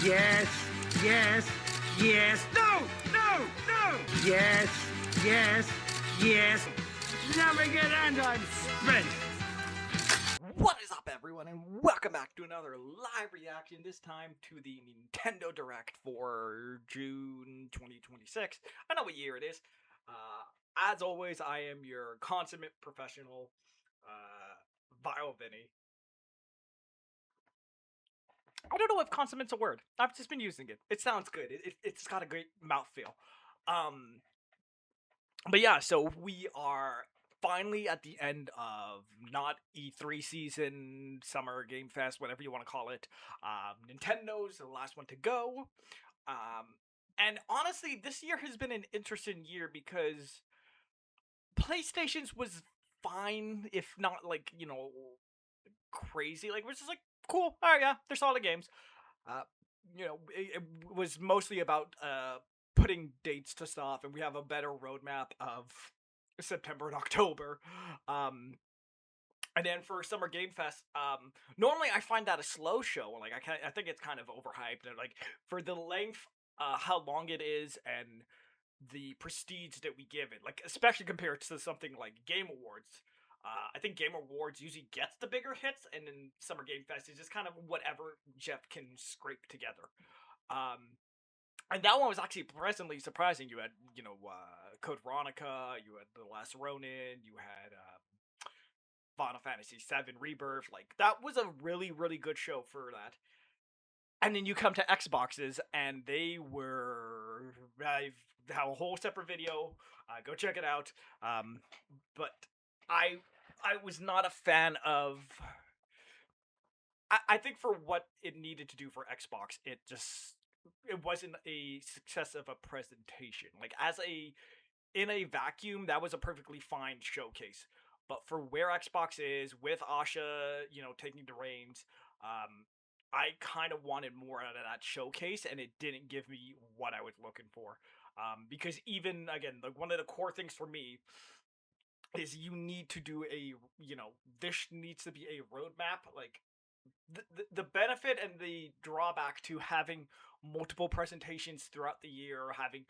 Yes, yes, yes. No, no, no. Yes, yes, yes. Never get end on sprint. What is up, everyone, and welcome back to another live reaction, this time to the Nintendo Direct for June 2026. I know what year it is. As always, I am your consummate professional, Vile Vinny. I don't know if consummate's a word. I've just been using it. It sounds good. It's got a great mouthfeel. But yeah, so we are finally at the end of not E3 season, Summer Game Fest, whatever you want to call it. Nintendo's the last one to go. And honestly, this year has been an interesting year because PlayStation's was fine, if not like, crazy. Like, it was just like, cool, alright, yeah, they're solid games. It was mostly about putting dates to stuff, and we have a better roadmap of September and October. And then for Summer Game Fest, normally I find that a slow show. Like I think it's kind of overhyped. And like for the length, how long it is, and the prestige that we give it, like especially compared to something like Game Awards. I think Game Awards usually gets the bigger hits, and then Summer Game Fest is just kind of whatever Jeff can scrape together. And that one was actually pleasantly surprising. You had, Code Veronica, you had The Last Ronin, you had Final Fantasy VII Rebirth. Like, that was a really, really good show for that. And then you come to Xboxes, and they were... I have a whole separate video. Go check it out. But I was not a fan of... I think for what it needed to do for Xbox, it wasn't a success of a presentation. Like, in a vacuum, that was a perfectly fine showcase. But for where Xbox is, with Asha, taking the reins, I kind of wanted more out of that showcase, and it didn't give me what I was looking for. Because even, again, like, one of the core things for me is you need to do this needs to be a roadmap. Like, the benefit and the drawback to having multiple presentations throughout the year, having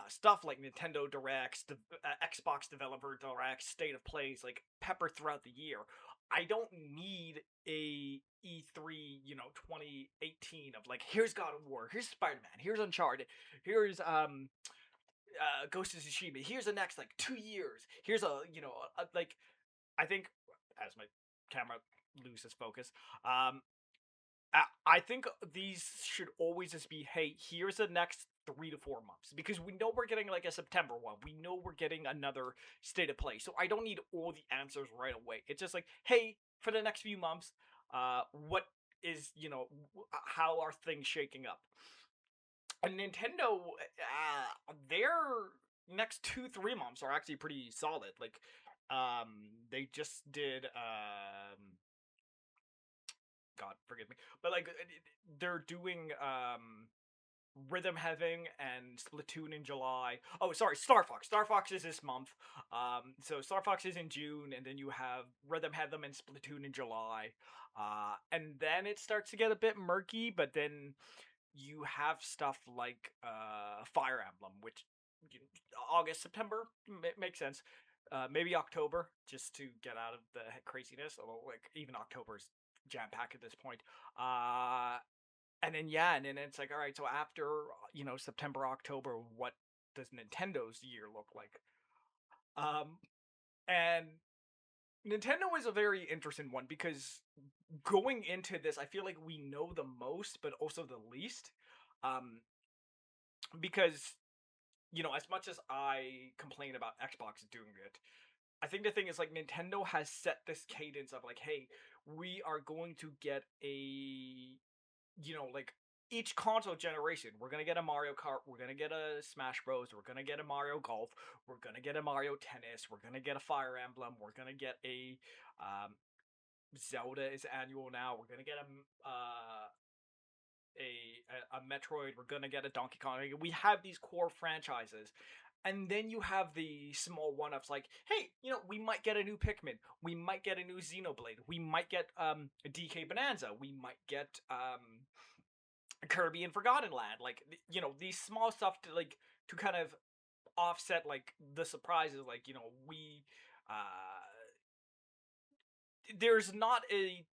stuff like Nintendo Directs, Xbox Developer Directs, State of Plays, like pepper throughout the year. I don't need a E3, 2018 of like, here's God of War, here's Spider-Man, here's Uncharted, here's Ghost of Tsushima, here's the next like 2 years, here's like, I think, as my camera loses focus, I think these should always just be, hey, here's the next 3 to 4 months, because we know we're getting like a September one. We know we're getting another State of Play, so I don't need all the answers right away. It's just like, hey, for the next few months, what is, how are things shaking up? And Nintendo, their next 2-3 months are actually pretty solid. Like, they just did, God forgive me, but like they're doing Rhythm Heaven and Splatoon in July. Oh, sorry, Star Fox. Star Fox is this month. So Star Fox is in June, and then you have Rhythm Heaven and Splatoon in July. And then it starts to get a bit murky, but then you have stuff like Fire Emblem, which August, September makes sense. Maybe October, just to get out of the craziness. Although, like, even October's jam-packed at this point. And then it's like, all right, so after, September, October, what does Nintendo's year look like? And Nintendo is a very interesting one, because going into this, I feel like we know the most, but also the least. Because, as much as I complain about Xbox doing it, I think the thing is, like, Nintendo has set this cadence of, like, hey, we are going to get a, like, each console generation, we're gonna get a Mario Kart, we're gonna get a Smash Bros, we're gonna get a Mario Golf, we're gonna get a Mario Tennis, we're gonna get a Fire Emblem, we're gonna get a, Zelda is annual now, we're gonna get a Metroid, we're gonna get a Donkey Kong. We have these core franchises. And then you have the small one-ups like, hey, we might get a new Pikmin, we might get a new Xenoblade, we might get a DK Bonanza, we might get Kirby and Forgotten Land, like these small stuff to to kind of offset like the surprises, like we there's not a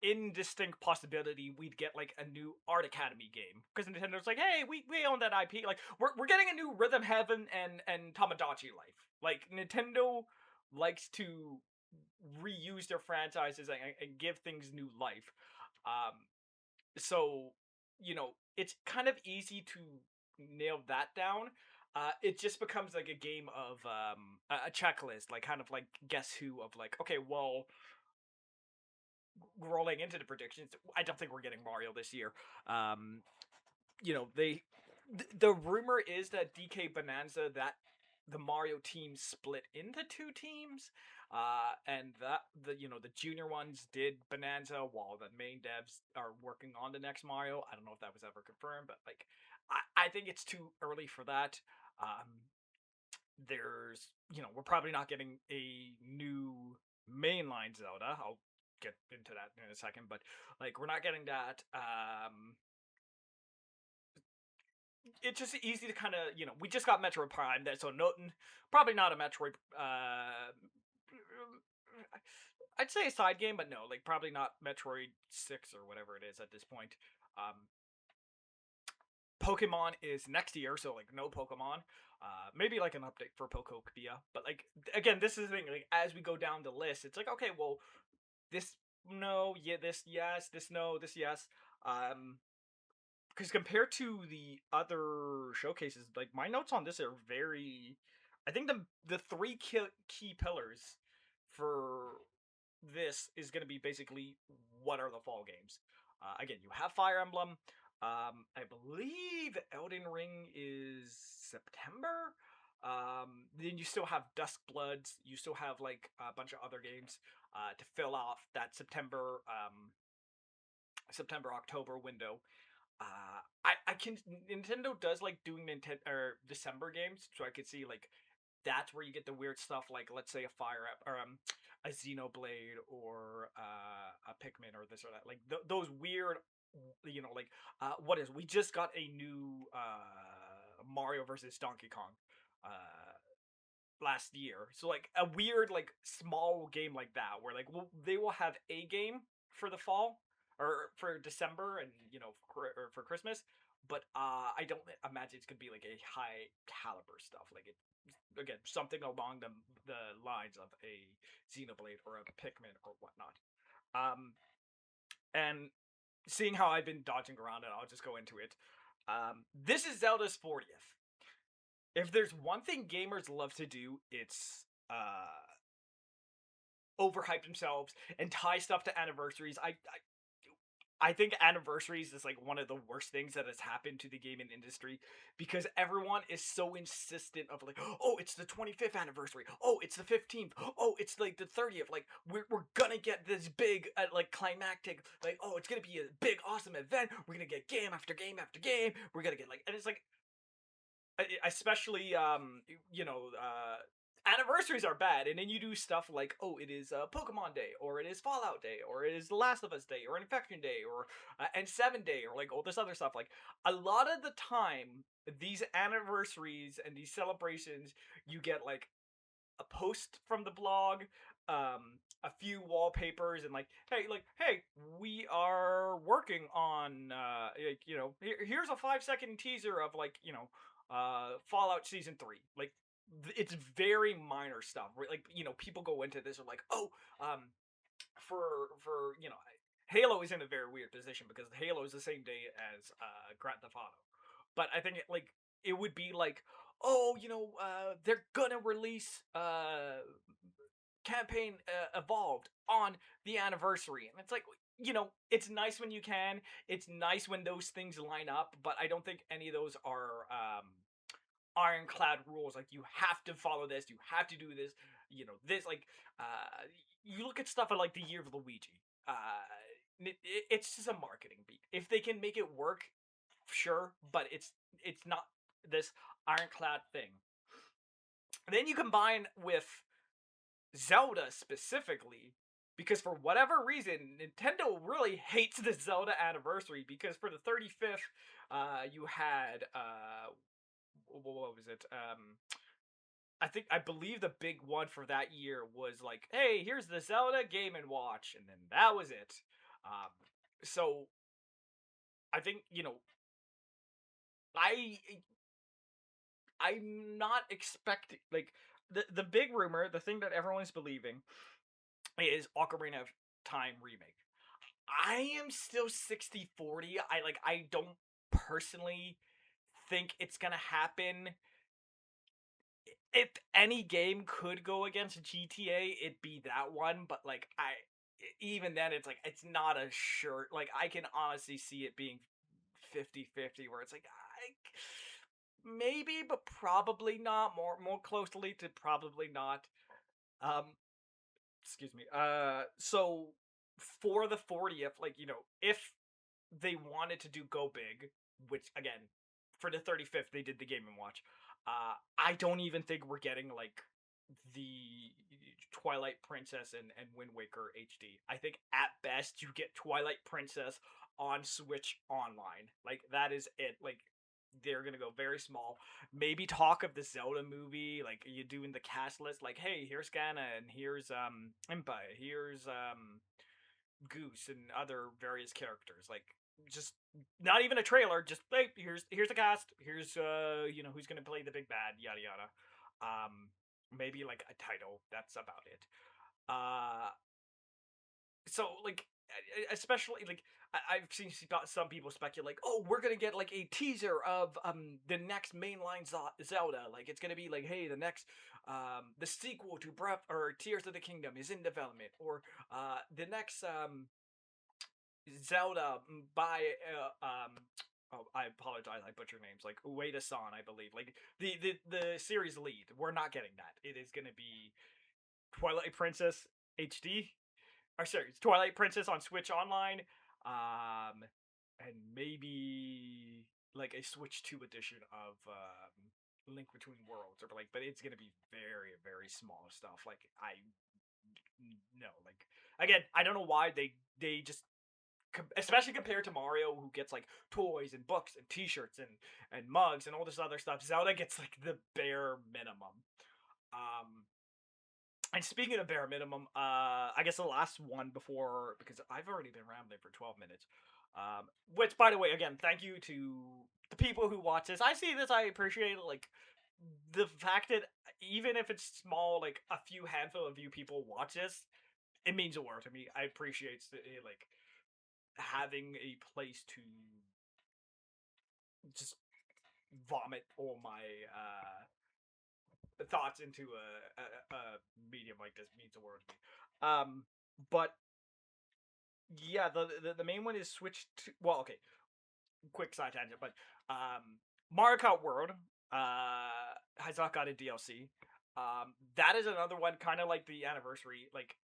indistinct possibility we'd get like a new Art Academy game because Nintendo's like, hey, we own that IP. Like we're getting a new Rhythm Heaven and Tamagotchi Life. Like Nintendo likes to reuse their franchises and give things new life. Um, so it's kind of easy to nail that down. It just becomes like a game of a checklist, like kind of like guess who of like, okay, well, rolling into the predictions, I don't think we're getting Mario this year. They the rumor is that DK Bonanza, that the Mario team split into two teams, and that the junior ones did Bonanza while the main devs are working on the next Mario. I don't know if that was ever confirmed, but like I think it's too early for that. There's we're probably not getting a new mainline Zelda. I'll get into that in a second, but like we're not getting that. It's just easy to kind of we just got Metroid Prime, that so no, probably not a Metroid. I'd say a side game, but no, like probably not Metroid 6 or whatever it is at this point. Pokemon is next year, so like no Pokemon. Maybe like an update for Pokopia, but like again, this is the thing. Like as we go down the list, it's like okay, well, this no, yeah, this yes, this no, this yes. Because compared to the other showcases, like my notes on this are very. I think the three key pillars for this is going to be basically what are the fall games. Again, you have Fire Emblem. I believe Elden Ring is September. Then you still have Dusk Bloods. You still have like a bunch of other games to fill off that September October window. I can Nintendo does like doing Nintendo or December games, so I could see like that's where you get the weird stuff, like let's say a Fire or a Xenoblade or a Pikmin or this or that, like those weird, like what is we just got a new Mario versus Donkey Kong last year, so like a weird like small game like that where like they will have a game for the fall or for December and or for Christmas, but I don't imagine it's gonna be like a high caliber stuff. Like it again something along the lines of a Xenoblade or a Pikmin or whatnot. And seeing how I've been dodging around it, I'll just go into it. This is Zelda's 40th. If there's one thing gamers love to do, it's overhype themselves and tie stuff to anniversaries. I think anniversaries is like one of the worst things that has happened to the gaming industry because everyone is so insistent of like, oh, it's the 25th anniversary. Oh, it's the 15th. Oh, it's like the 30th. Like we're gonna get this big like climactic, like, oh, it's gonna be a big awesome event. We're gonna get game after game after game. We're gonna get like, and it's like, especially anniversaries are bad, and then you do stuff like, oh, it is Pokemon Day, or it is Fallout Day, or it is The Last of Us Day, or Infection Day, or N7 Day, or like all this other stuff. Like a lot of the time, these anniversaries and these celebrations, you get like a post from the blog, a few wallpapers, and like, hey, we are working on here's a 5-second teaser of like Fallout Season 3. Like it's very minor stuff. Like people go into this and like, oh, for Halo is in a very weird position because Halo is the same day as Grand Theft Auto, but I think it would be like, oh, they're gonna release campaign evolved on the anniversary, and it's like, it's nice when you can, it's nice when those things line up, but I don't think any of those are ironclad rules. Like you have to follow this, you have to do this, this like you look at stuff like the Year of Luigi. It's just a marketing beat. If they can make it work, sure, but it's not this ironclad thing. Then you combine with Zelda specifically, because for whatever reason, Nintendo really hates the Zelda anniversary because for the 35th, you had what was it? I believe the big one for that year was like, hey, here's the Zelda Game and Watch, and then that was it. Um, so I think I I'm not expecting like the big rumor, the thing that everyone's believing is Ocarina of Time remake. I am still 60-40. I don't personally think it's gonna happen. If any game could go against GTA, it'd be that one, but like even then it's like it's not a sure, like I can honestly see it being 50-50, where it's like maybe but probably not, more closely to probably not. Um excuse me. So for the 40th, like if they wanted to do go big, which again, for the 35th they did the Game and Watch. I don't even think we're getting like the Twilight Princess and Wind Waker HD. I think at best you get Twilight Princess on Switch Online. Like that is it. Like they're gonna go very small. Maybe talk of the Zelda movie, like you doing the cast list, like, hey, here's Ganon, and here's Impa, here's Goose, and other various characters. Like just not even a trailer, just like here's the cast, here's who's gonna play the big bad, yada yada. Maybe like a title. That's about it. Uh so like especially like I've seen some people speculate, oh, we're gonna get like a teaser of the next mainline Zelda, like it's gonna be like, hey, the next the sequel to Breath or Tears of the Kingdom is in development, or the next Zelda by oh, I apologize, I butcher names, like Ueda-san, I believe, like the series lead. We're not getting that. It is gonna be Twilight Princess HD, or sorry, it's Twilight Princess on Switch Online, and maybe like a Switch 2 edition of Link Between Worlds, or like, but it's gonna be very very small stuff. Like I no, like again, I don't know why they just especially compared to Mario, who gets like toys and books and T-shirts and mugs and all this other stuff. Zelda gets like the bare minimum. Um, and speaking of bare minimum, I guess the last one before, because I've already been rambling for 12 minutes. Which, by the way, again, thank you to the people who watch this. I see this, I appreciate it. Like the fact that even if it's small, like a few handful of you people watch this, it means a world to me. I appreciate like having a place to just vomit all my thoughts into a medium like this means a world to me. But yeah, the main one is switched to, well, okay, quick side tangent, but Mario Kart World has not got a DLC. That is another one, kind of like the anniversary. Like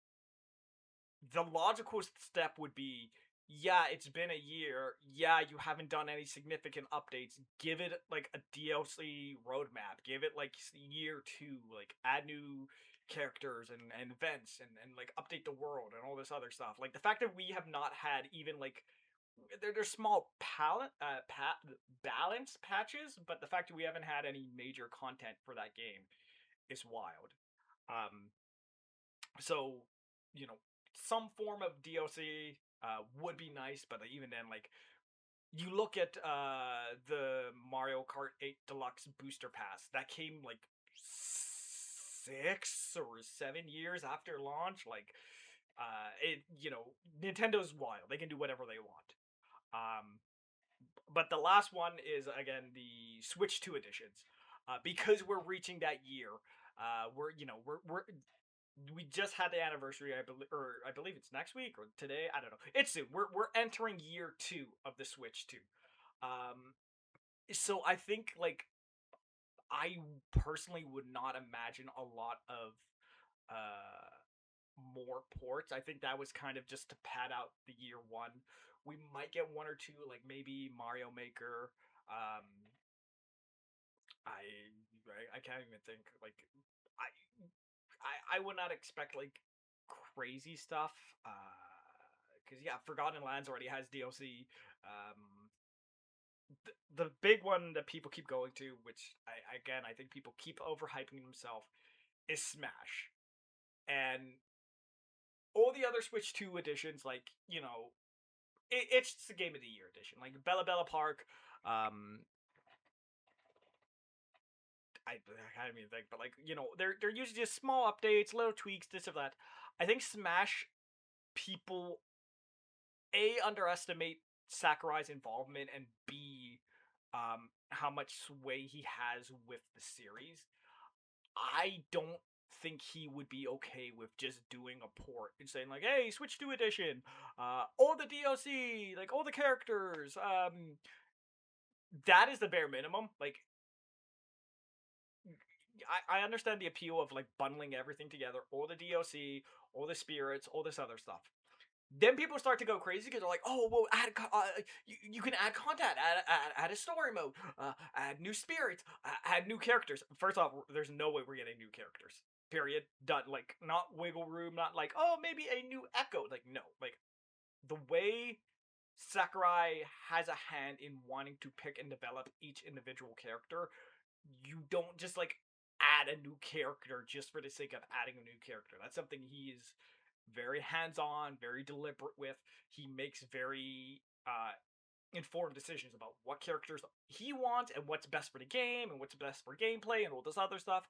the logical step would be, yeah, it's been a year. Yeah, you haven't done any significant updates. Give it like a DLC roadmap. Give it like year two. Like add new characters and events and like update the world and all this other stuff. Like the fact that we have not had even like there's small balance patches, but the fact that we haven't had any major content for that game is wild. Um, so you know, some form of DLC would be nice, but even then, like you look at the Mario Kart 8 Deluxe Booster Pass that came like 6 or 7 years after launch. Like it, Nintendo's wild. They can do whatever they want. Um, but the last one is again the Switch 2 editions, because we're reaching that year. We're we just had the anniversary, I believe it's next week or today. I don't know. It's soon. We're entering year 2 of the Switch 2. Um, so I think like I personally would not imagine a lot of uh more ports. I think that was kind of just to pad out the year one. We might get one or two, like maybe Mario Maker. Um, I can't even think. Like I I would not expect like crazy stuff. Because yeah, Forgotten Lands already has DLC. The big one that people keep going to, which I think people keep overhyping themselves, is Smash. And all the other Switch 2 editions, like, it's just the Game of the Year edition. Like Bella Bella Park, I can't even think, but like, they're usually just small updates, little tweaks, this or that. I think Smash people underestimate Sakurai's involvement, and B, how much sway he has with the series. I don't think he would be okay with just doing a port and saying like, "Hey, Switch 2 edition, all the DLC, like all the characters." That is the bare minimum. Like, I understand the appeal of like bundling everything together, all the DLC, all the spirits, all this other stuff. Then people start to go crazy because they're like, "Oh, well, you can add content, add a story mode, add new spirits, add new characters." First off, there's no way we're getting new characters. Period. Done. Like, not wiggle room. Not like, oh, maybe a new Echo. Like, no. Like, the way Sakurai has a hand in wanting to pick and develop each individual character, you don't just like add a new character just for the sake of adding a new character. That's something he is very hands-on, very deliberate with. He makes very informed decisions about what characters he wants and what's best for the game and what's best for gameplay and all this other stuff.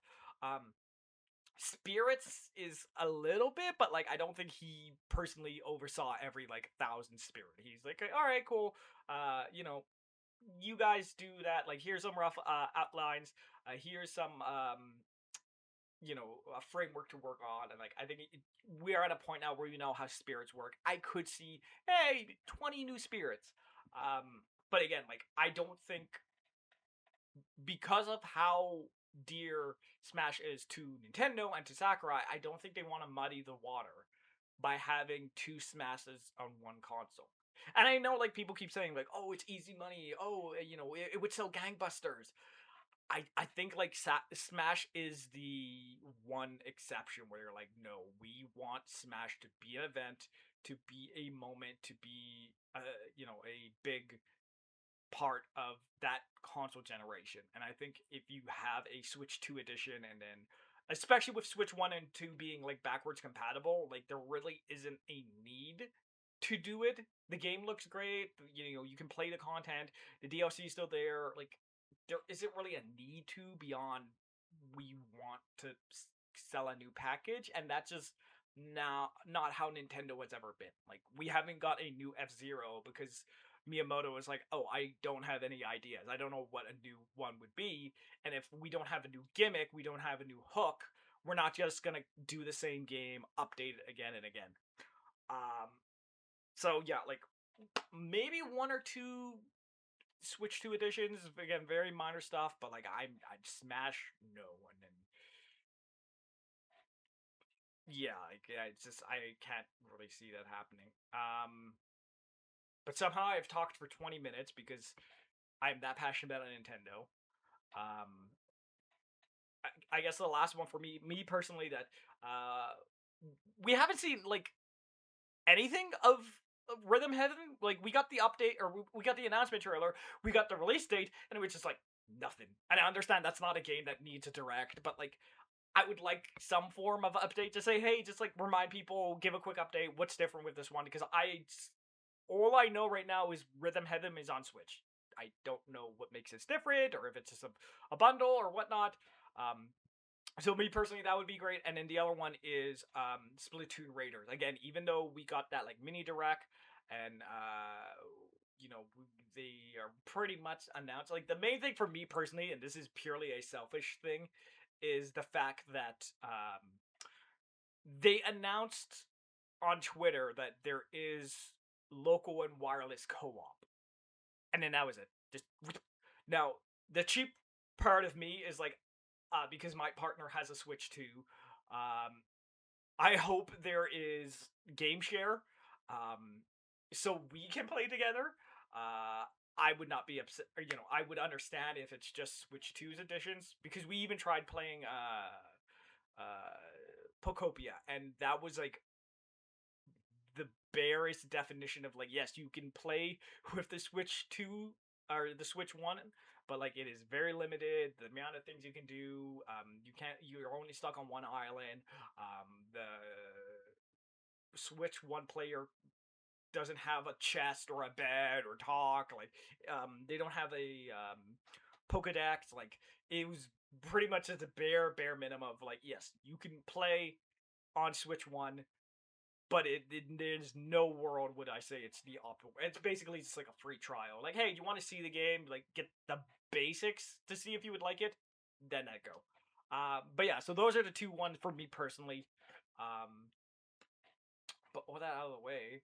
Spirits is a little bit, but like I don't think he personally oversaw every like 1,000 spirit. He's like, all right, cool. You guys do that. Like, here's some rough outlines. Here's some a framework to work on, and like I think we are at a point now where we know how spirits work. I could see, hey, 20 new spirits. But again, like I don't think, because of how dear Smash is to Nintendo and to Sakurai, I don't think they want to muddy the water by having two Smashes on one console. And I know like people keep saying like, oh, it's easy money. Oh, it would sell gangbusters. I think like Smash is the one exception where you're like, no, we want Smash to be an event, to be a moment, to be a big part of that console generation. And I think if you have a Switch 2 edition, and then especially with Switch 1 and 2 being like backwards compatible, like there really isn't a need to do it. The game looks great, you can play the content, the DLC is still there. Like, there isn't really a need to, beyond we want to sell a new package, and that's just now not how Nintendo has ever been. Like, we haven't got a new F-Zero because Miyamoto was like, "Oh, I don't have any ideas. I don't know what a new one would be, and if we don't have a new gimmick, we don't have a new hook, we're not just gonna do the same game, update it again and again." So yeah, like maybe one or two Switch 2 editions, again, very minor stuff, but like I'd Smash no, and then yeah, like yeah, it's just I can't really see that happening. But somehow I've talked for 20 minutes because I'm that passionate about Nintendo. Um, I guess the last one for me personally, that we haven't seen like anything of Rhythm Heaven. Like, we got the update, or we got the announcement trailer, we got the release date, and it was just like nothing. And I understand that's not a game that needs a direct, but like I would like some form of update to say, hey, just like remind people, give a quick update, what's different with this one, because all I know right now is Rhythm Heaven is on Switch. I don't know what makes it different, or if it's just a bundle or whatnot. So me personally, that would be great. And then the other one is Splatoon Raiders. Again, even though we got that like mini direct, and they are pretty much announced. Like, the main thing for me personally, and this is purely a selfish thing, is the fact that they announced on Twitter that there is local and wireless co-op, and then that was it. Just now, the cheap part of me is like, because my partner has a Switch too. I hope there is game share, so we can play together. I would not be upset, or, I would understand if it's just Switch 2's editions, because we even tried playing Pokopia, and that was like the barest definition of like, yes, you can play with the Switch 2 or the Switch 1, but like it is very limited. The amount of things you can do, you're only stuck on one island. The Switch 1 player doesn't have a chest or a bed or talk. Like, they don't have a Pokedex. Like, it was pretty much at the bare minimum of like, yes, you can play on Switch 1, but there's no world would I say it's the optimal. It's basically just like a free trial. Like, hey, you want to see the game? Like, get the basics to see if you would like it. Then I go. But yeah, so those are the two ones for me personally. But all that out of the way,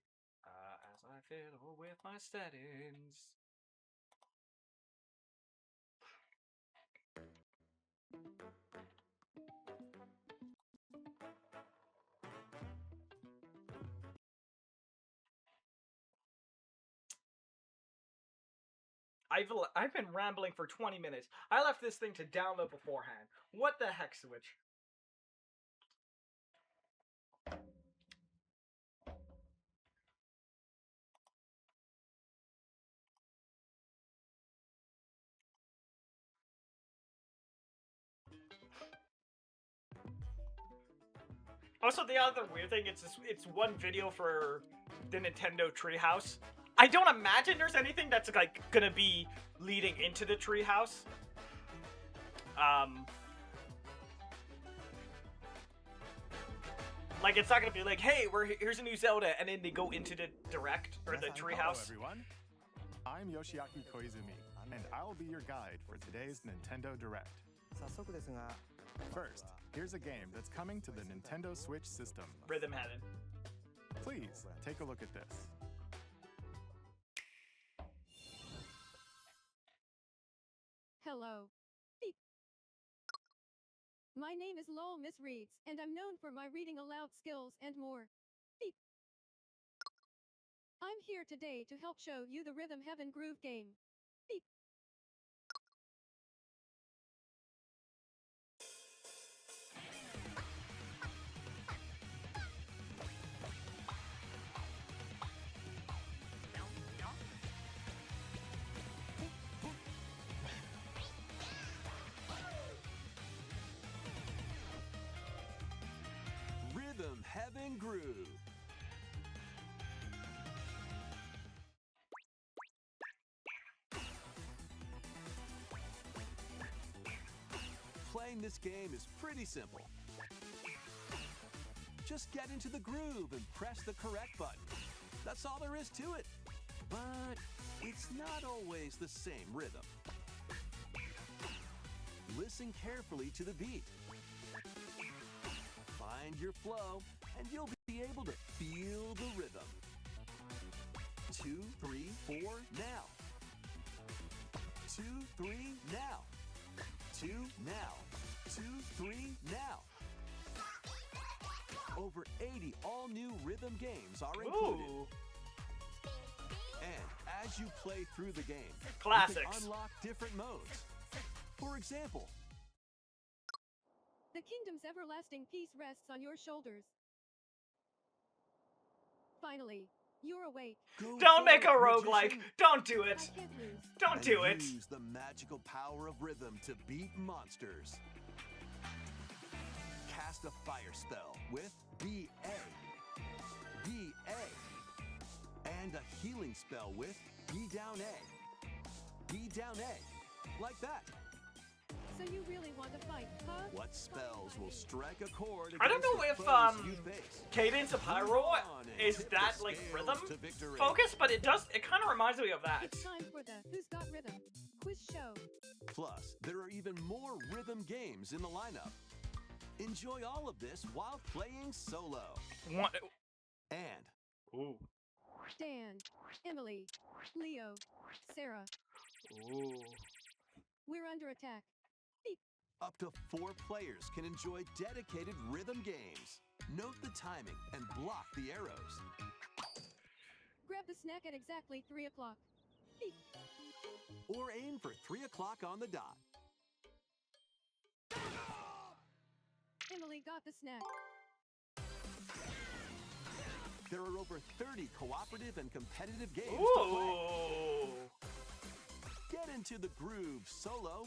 as I fiddle with my settings. I've been rambling for 20 minutes. I left this thing to download beforehand. What the heck, Switch? Also, the other weird thing, it's one video for the Nintendo Treehouse. I don't imagine there's anything that's like gonna be leading into the Treehouse. Like it's not gonna be like, hey, here's a new Zelda, and then they go into the Direct or the Treehouse. Hello, everyone. I'm Yoshiaki Koizumi, and I'll be your guide for today's Nintendo Direct. First, here's a game that's coming to the Nintendo Switch system. Rhythm Heaven. Please, take a look at this. Hello. Beep. My name is Lowell Miss Reeds, and I'm known for my reading aloud skills and more. Beep. I'm here today to help show you the Rhythm Heaven Groove game. Beep. Rhythm Heaven Groove. Playing this game is pretty simple. Just get into the groove and press the correct button. That's all there is to it. But it's not always the same rhythm. Listen carefully to the beat. Find your flow, and you'll be able to feel the rhythm. 2, 3, 4, now. 2, 3, now. 2, now. 2, 3, now. Over 80 all-new rhythm games are included. Ooh. And as you play through the game, Classics. you can unlock different modes. For example, The kingdom's everlasting peace rests on your shoulders. Finally, you're awake. go Don't make a forth, roguelike. magician, Don't do I it. can't lose. Don't and do it. Use the magical power of rhythm to beat monsters. Cast a fire spell with B-A. B-A. And a healing spell with B-down A. B-down A. Like that. So you really want to fight, huh? What spells will strike a chord I don't against know the if foes you face? Cadence of Hyrule Move on and is tip that the like scales rhythm to victory. focus, but it kind of reminds me of that. It's time for the Who's Got Rhythm quiz show. Plus, there are even more rhythm games in the lineup. Enjoy all of this while playing solo. What? And Ooh. Dan, Emily, Leo, Sarah. Ooh. We're under attack. up to 4 players can enjoy dedicated rhythm games. Note the timing and block the arrows. Grab the snack at exactly 3 o'clock. Beep. Or aim for 3 o'clock on the dot. Emily got the snack. There are over 30 cooperative and competitive games to play. Ooh. Get into the groove solo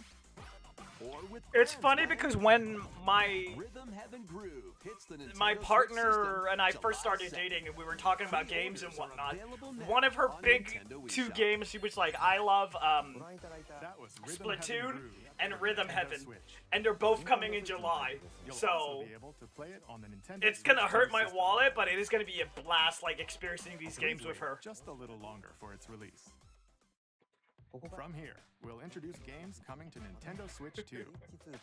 or with It's friends, funny man. because when my Rhythm Heaven Groove hits the Nintendo my Switch partner system and I July first started 2nd. dating and we were talking about games and Pre-orders are whatnot, available now one of her on big Nintendo two eShop. games, she was like, I love That was Rhythm Heaven Splatoon Groove and for Rhythm Nintendo Heaven, Switch. and they're both coming in July. You'll So also be able to play it on the Nintendo it's Switch gonna hurt my system. wallet, but it is gonna be a blast, like experiencing these Please games with wait her. just a little longer for its release. From here, we'll introduce games coming to Nintendo Switch 2,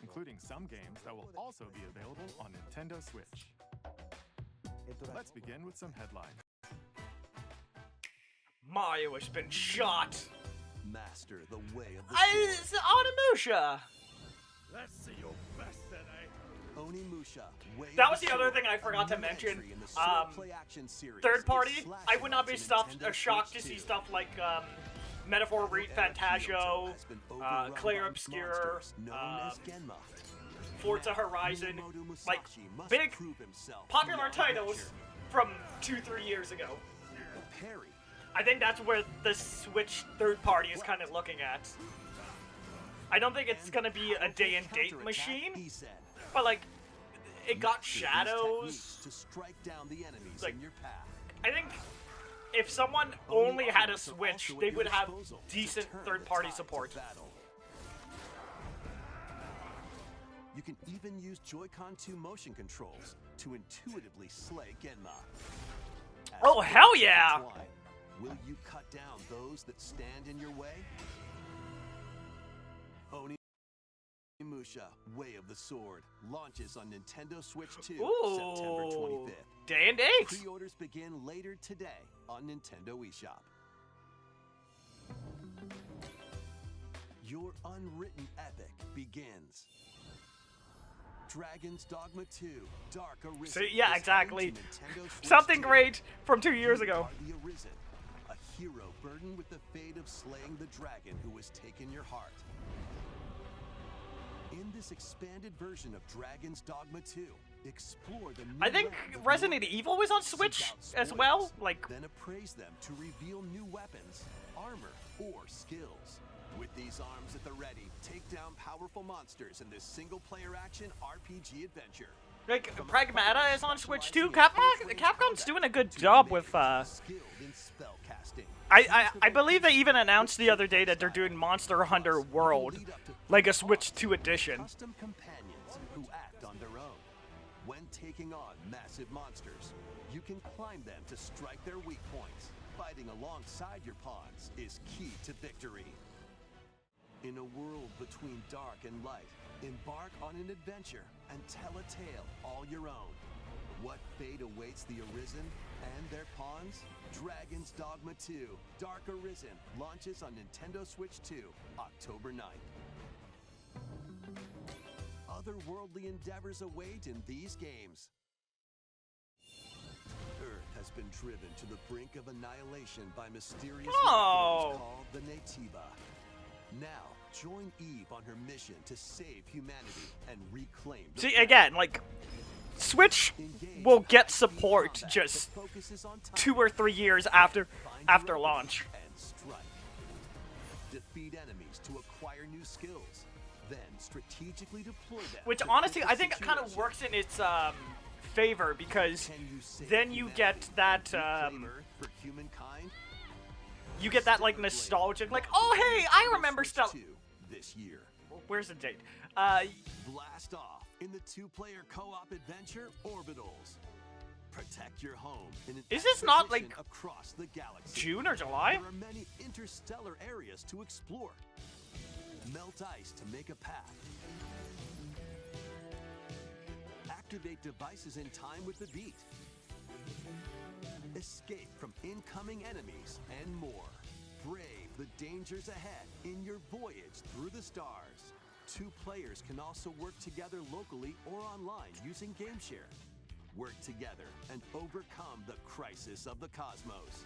including some games that will also be available on Nintendo Switch. Let's begin with some headlines. Mario has been shot. Master the way of the It's sword. Onimusha. Let's see your best tonight. Onimusha, Way That of was the other Sword, thing I forgot a to new mention. entry in the sword play action series. Third It's party, I slashing would not be onto Nintendo shocked to Switch see 2. stuff like Metaphor Read Fantagio, has been overrun Claire by Obscure, monsters known as Genma. Forza Now, Horizon, Miyamoto Musashi like must big prove himself popular beyond titles measure. from 2-3 years ago. Parry, I think that's where the Switch third party is kind of looking at. I don't think it's gonna be a day and date counterattack, machine, he said. but like it got Master these shadows. techniques to strike down the enemies Like, in your path. I think if someone only had a Switch, they would have decent third-party support. You can even use Joy-Con 2 motion controls to intuitively slay Genma. As Oh, fates hell yeah! intertwine, will you cut down those that stand in your way? Onimusha, Way of the Sword, launches on Nintendo Switch 2, September Ooh, 25th. day and date. Pre-orders begin later today on Nintendo eShop. Your unwritten epic begins. Dragon's Dogma 2, Dark Arisen. See, yeah, is exactly. coming to Nintendo Switch Something 2. great from 2 years You ago. are the Arisen, a hero burdened with the fate of slaying the dragon who has taken your heart. In this expanded version of Dragon's Dogma 2, explore the new I think realm of Resident Mordor. Evil was on Seek Switch out as well. spoilers, Like, then appraise them to reveal new weapons, armor, or skills. With these arms at the ready, take down powerful monsters in this single-player action RPG adventure. Pragmata is on Switch too. Specializing in Capcom's close-range doing a good combat job to with. mage skilled in spell casting. I believe they even announced the other day that they're doing Monster Hunter World, like a Switch 2 edition. Custom companions who act on their own. When taking on massive monsters, you can climb them to strike their weak points. Fighting alongside your pawns is key to victory. In a world between dark and light, embark on an adventure and tell a tale all your own. What fate awaits the Arisen and their pawns? Dragon's Dogma 2, Dark Arisen, launches on Nintendo Switch 2, October 9th. Otherworldly endeavors await in these games. Earth has been driven to the brink of annihilation by mysterious Oh. forms called the Naytiba. Now, join Eve on her mission to save humanity and reclaim the See, planet. again, like, Switch Engage will in get action support combat just that focuses on time, 2 or 3 years after find your opening, launch. and strike. Defeat enemies to acquire new skills, then strategically deploy them. Which to honestly, fit the I think kind of situation. works in its favor because Can you save then you humanity get that and reclaim Earth for humankind? you get that like nostalgic, like, oh hey, I remember Switch stuff. 2 this year. Where's the date? Blast off in the two-player co-op adventure Orbitals. Protect your home in an Is this not, expedition like, across the galaxy. June or July? There are many interstellar areas to explore. Melt ice to make a path. Activate devices in time with the beat. Escape from incoming enemies and more. Brave the dangers ahead in your voyage through the stars. 2 players can also work together locally or online using GameShare. Work together and overcome the crisis of the cosmos.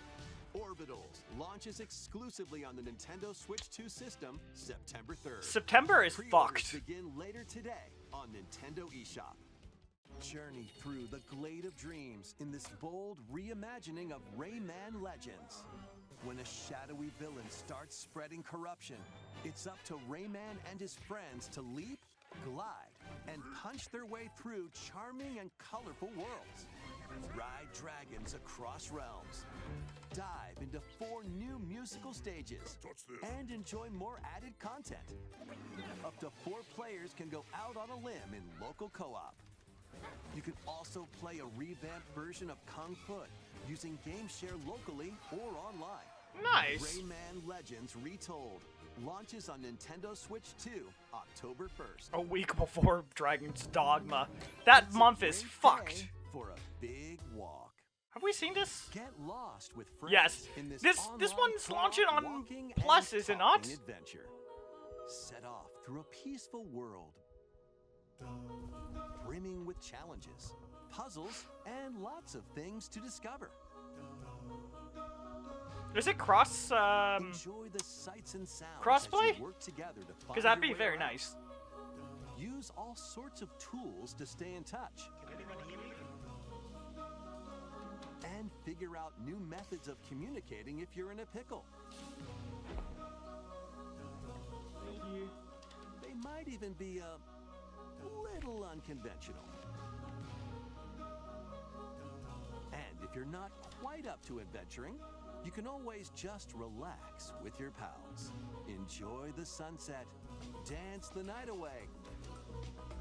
Orbitals launches exclusively on the Nintendo Switch 2 system September 3rd. September is Pre-orders fucked. begin later today on Nintendo eShop. Journey through the Glade of Dreams in this bold reimagining of Rayman Legends. When a shadowy villain starts spreading corruption, it's up to Rayman and his friends to leap, glide, and punch their way through charming and colorful worlds. Ride dragons across realms. Dive into 4 new musical stages. And enjoy more added content. Up to 4 players can go out on a limb in local co-op. You can also play a revamped version of Kung Foot using GameShare locally or online. Nice. Rayman Legends Retold launches on Nintendo Switch 2, October 1st. A week before Dragon's Dogma. That month is fucked. For a big walk. Have we seen this? Get lost with friends Yes. in this This online one's launching on walking Plus, and is it talking not? Adventure. Set off through a peaceful world, brimming with challenges, puzzles, and lots of things to discover. Is it cross, Enjoy the sights and sounds crossplay? as you work together to find because that'd your be way very around. nice. Use all sorts of tools to stay in touch. And figure out new methods of communicating if you're in a pickle. They might even be a little unconventional. And if you're not quite up to adventuring, you can always just relax with your pals. Enjoy the sunset, dance the night away,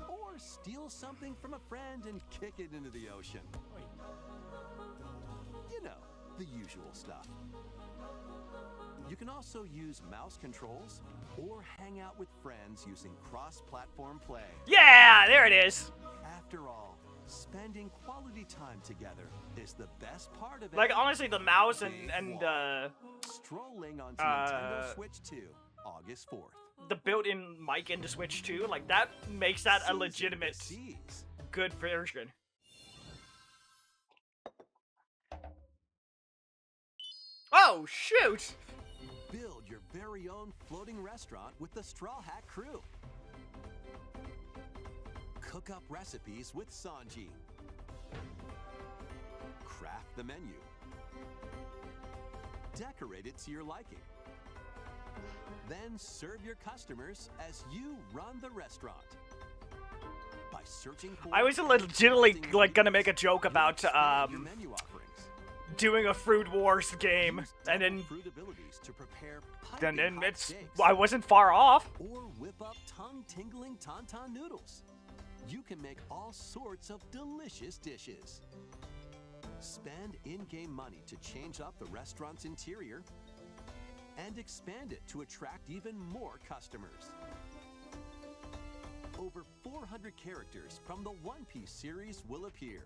or steal something from a friend and kick it into the ocean. You know, the usual stuff. You can also use mouse controls or hang out with friends using cross-platform play. Yeah, there it is. After all, spending quality time together is the best part of it. Like, honestly, the mouse and Strolling onto Nintendo Switch 2, August 4th. the built-in mic into Switch 2, like, that makes that a legitimate Seas. good version. Oh, shoot! Build your very own floating restaurant with the Straw Hat crew. Cook up recipes with Sanji. Craft the menu. Decorate it to your liking. Then serve your customers as you run the restaurant. By searching for I was legitimately, like, gonna make a joke about, your menu offerings. doing a Fruit Wars game, and then Fruit abilities to prepare then piping hot it's, steaks. I wasn't far off. Or whip up tongue-tingling tauntaun noodles. You can make all sorts of delicious dishes. Spend in-game money to change up the restaurant's interior and expand it to attract even more customers. Over 400 characters from the One Piece series will appear.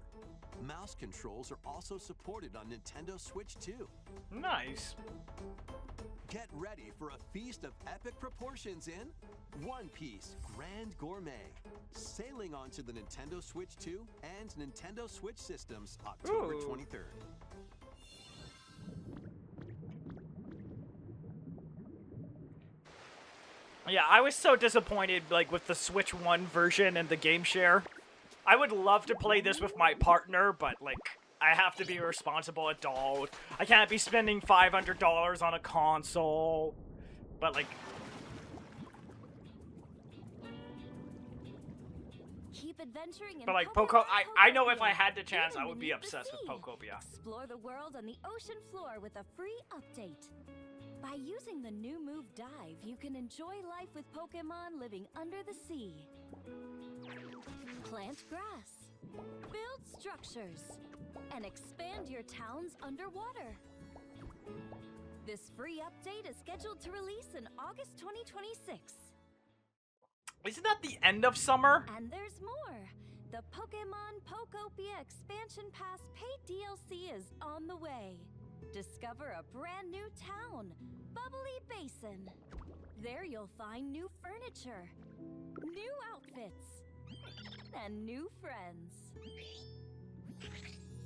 Mouse controls are also supported on Nintendo Switch 2. Nice. Get ready for a feast of epic proportions in One Piece Grand Gourmet. Sailing onto the Nintendo Switch 2 and Nintendo Switch systems October Ooh. 23rd. Yeah, I was so disappointed, like, with the Switch 1 version and the game share. I would love to play this with my partner, but, like, I have to be a responsible adult. I can't be spending $500 on a console. But, like, Keep adventuring in but like, Pokemon I know if I Pokopia. had the chance, I Even would be beneath the obsessed with sea. Pokopia. Explore the world on the ocean floor with a free update. By using the new move Dive, you can enjoy life with Pokemon living under the sea. Plant grass, build structures, and expand your towns underwater. This free update is scheduled to release in August 2026. Isn't that the end of summer? And there's more! The Pokemon Pokopia Expansion Pass paid DLC is on the way. Discover a brand new town, Bubbly Basin. There you'll find new furniture, new outfits, and new friends.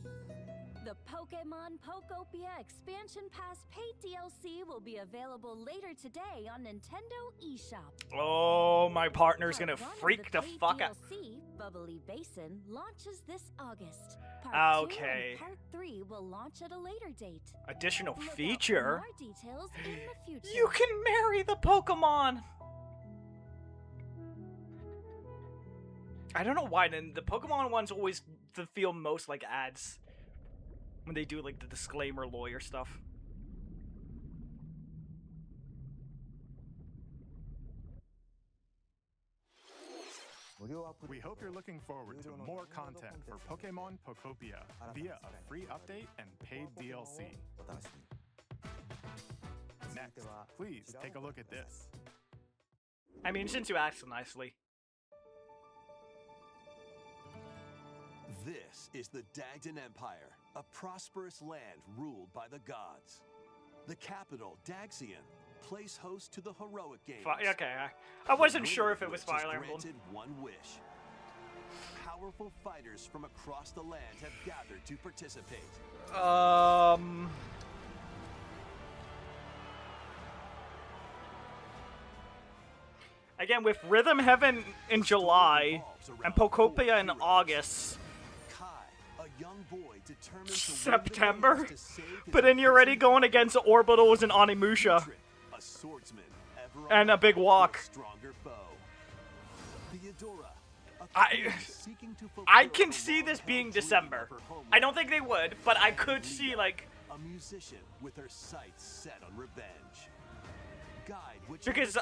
The Pokemon Pokopia Expansion Pass paid DLC will be available later today on Nintendo eShop. Oh, my partner's gonna Part 1 of freak the paid fuck out. DLC, Bubbly Basin, launches this August. Part 2 Okay. and Part 3 will launch at a later date. Additional Look out for feature. more details in the future. You can marry the Pokemon. I don't know why. Then the Pokemon ones always feel most like ads when they do like the disclaimer lawyer stuff. We hope you're looking forward to more content for Pokemon Pokopia via a free update and paid DLC. Next, please take a look at this. I mean, since you asked so nicely. This is the Dagdan Empire, a prosperous land ruled by the gods. The capital, Daxian, plays host to the heroic games. Okay, I wasn't sure if it was Fire Emblem. Granted one wish. Powerful fighters from across the land have gathered to participate. Again, with Rhythm Heaven in July and Pokopia in August, Kai, a young boy determined to win the September, games to save his but then you're already imprisoned going against Orbitals and Onimusha. Trick, a swordsman, ever And a big on walk. stronger foe. Theodora, a I- queen seeking to fulfill I can her see this long-held being dream December. of her homeland. I don't think they would, but I could see like A musician with her sights set on revenge. Guide which Because,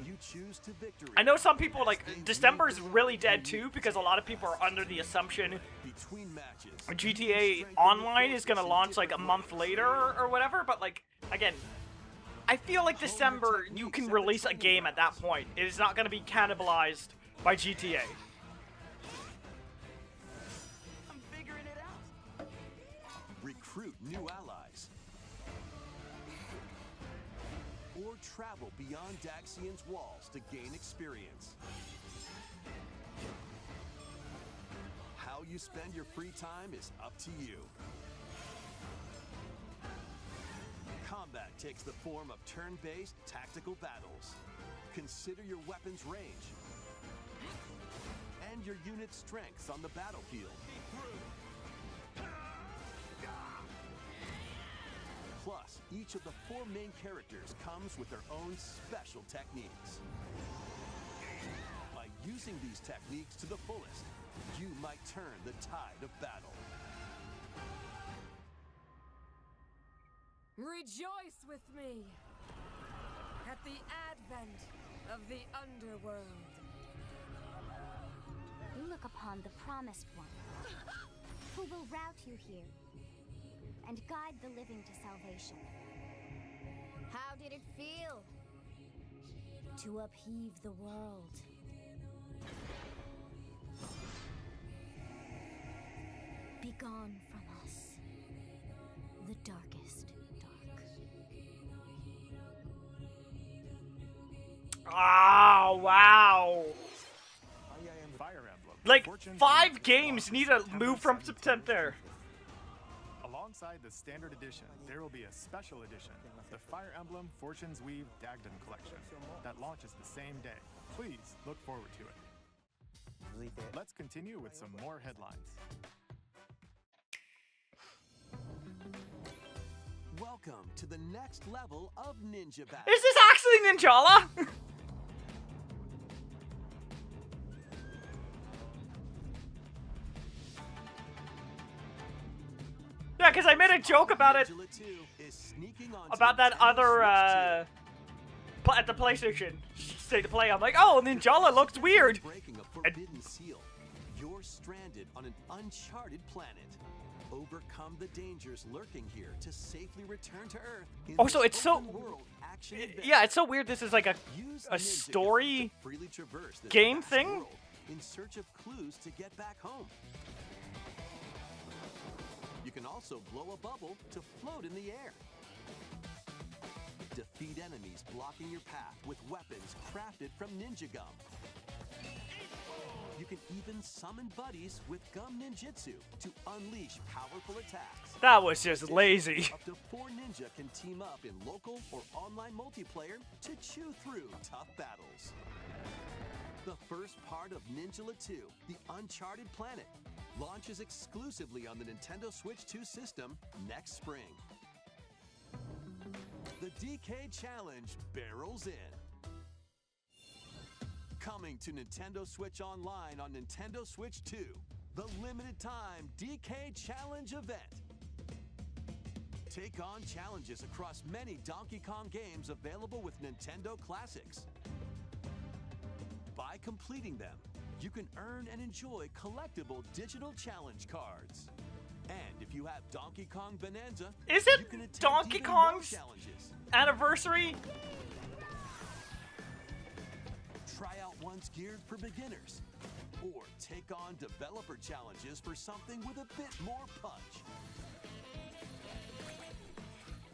you choose to victory. I know some people as like they December's lead really the dead way too because a lot of people are under the assumption between matches. GTA Online is gonna launch like a month later or whatever. But like again, I feel like December you can release a game at that point. It is not gonna be cannibalized by GTA. I'm figuring it out. Recruit new allies. Or travel beyond Daxian's walls to gain experience. How you spend your free time is up to you. Combat takes the form of turn-based tactical battles. Consider your weapon's range and your unit's strengths on the battlefield. Plus, each of the 4 main characters comes with their own special techniques. By using these techniques to the fullest, you might turn the tide of battle. Rejoice with me at the advent of the underworld. You look upon the Promised One, who will route you here and guide the living to salvation. How did it feel to upheave the world? Begone from us, the darkest dark. Oh wow! Fire Emblem. Like Fortune's 5 Weave games launches need to September move from 17th. September. Alongside the standard edition, there will be a special edition, the Fire Emblem Fortune's Weave Dagdan Collection, that launches the same day. Please look forward to it. Let's continue with some more headlines. Welcome to the next level of Ninja Battle. Is this actually Ninjala? Yeah, because I made a joke about it, Ninja 2 is sneaking onto about that Nintendo other, Switch 2. at the PlayStation state of play. I'm like, oh, Ninjala looks weird. Breaking a forbidden seal. You're stranded on an uncharted planet. Overcome the dangers lurking here to safely return to Earth. in Oh, this so it's so- open-world action Yeah, it's adventure. so weird. This is like a Use a Ninja story to freely traverse this game vast thing? world in search of clues to get back home. You can also blow a bubble to float in the air. Defeat enemies blocking your path with weapons crafted from ninja gum. You can even summon buddies with gum ninjutsu to unleash powerful attacks. That was just lazy. Up to 4 ninja can team up in local or online multiplayer to chew through tough battles. The first part of Ninjala 2, The Uncharted Planet, launches exclusively on the Nintendo Switch 2 system next spring. The DK Challenge barrels in. Coming to Nintendo Switch Online on Nintendo Switch 2, the limited time DK Challenge event. Take on challenges across many Donkey Kong games available with Nintendo Classics. By completing them, you can earn and enjoy collectible digital challenge cards. And if you have Donkey Kong Bonanza, Is it you can attempt Donkey even more Kong's challenges. anniversary? Try out ones geared for beginners, or take on developer challenges for something with a bit more punch.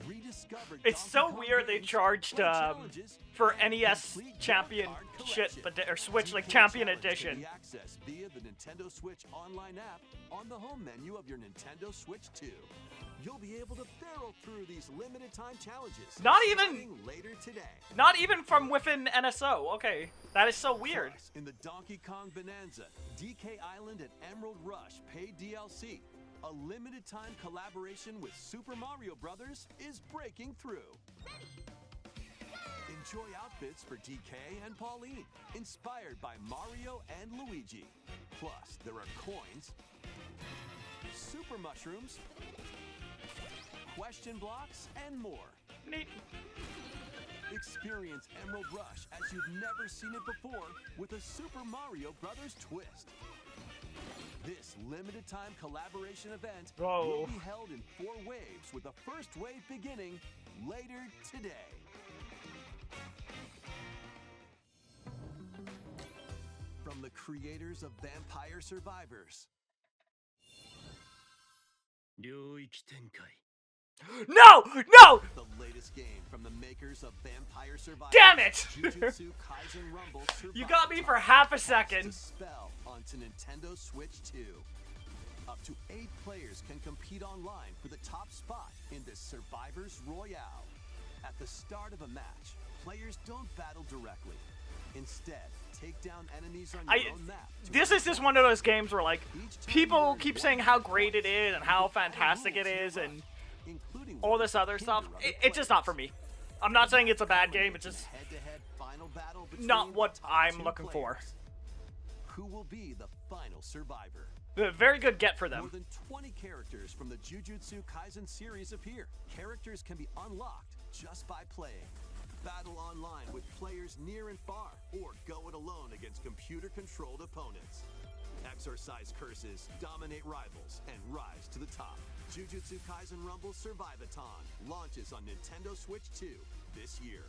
Rediscover It's Donkey so Kong weird they games charged or challenges for NES complete Champion card shit, collection. but or Switch like DK Champion Challenge can Edition. be accessed via the Nintendo Switch Online app on the home menu of your Nintendo Switch 2. You'll be able to barrel through these limited time challenges. Not even- starting later today. Not even from within NSO. Okay, that is so weird. Plus, in the Donkey Kong Bonanza, DK Island and Emerald Rush paid DLC, a limited time collaboration with Super Mario Brothers is breaking through. Enjoy outfits for DK and Pauline, inspired by Mario and Luigi. Plus, there are coins, super mushrooms, question blocks, and more. Neat. Experience Emerald Rush as you've never seen it before with a Super Mario Brothers twist. This limited time collaboration event will be held in 4 waves, with the first wave beginning later today. From the creators of Vampire Survivors. No! No! The latest game from the makers of Vampire Survivors. Damn it! Jujutsu Kaisen Rumble You got me for half a second. To spell onto Nintendo Switch 2. Up to 8 players can compete online for the top spot in this Survivors Royale. At the start of a match, players don't battle directly. Instead, take down enemies on your own map. This is just one of those games where, like, people keep saying how great it is and how fantastic it is and all this other stuff. It's just not for me. I'm not saying it's a bad game, it's just not what I'm looking for. Who will be the final survivor? Very good get for them. More than 20 characters from the Jujutsu Kaisen series appear. Characters can be unlocked just by playing. Battle online with players near and far, or go it alone against computer-controlled opponents. Exorcise curses, dominate rivals, and rise to the top. Jujutsu Kaisen Rumble Survivathon launches on Nintendo Switch 2 this year.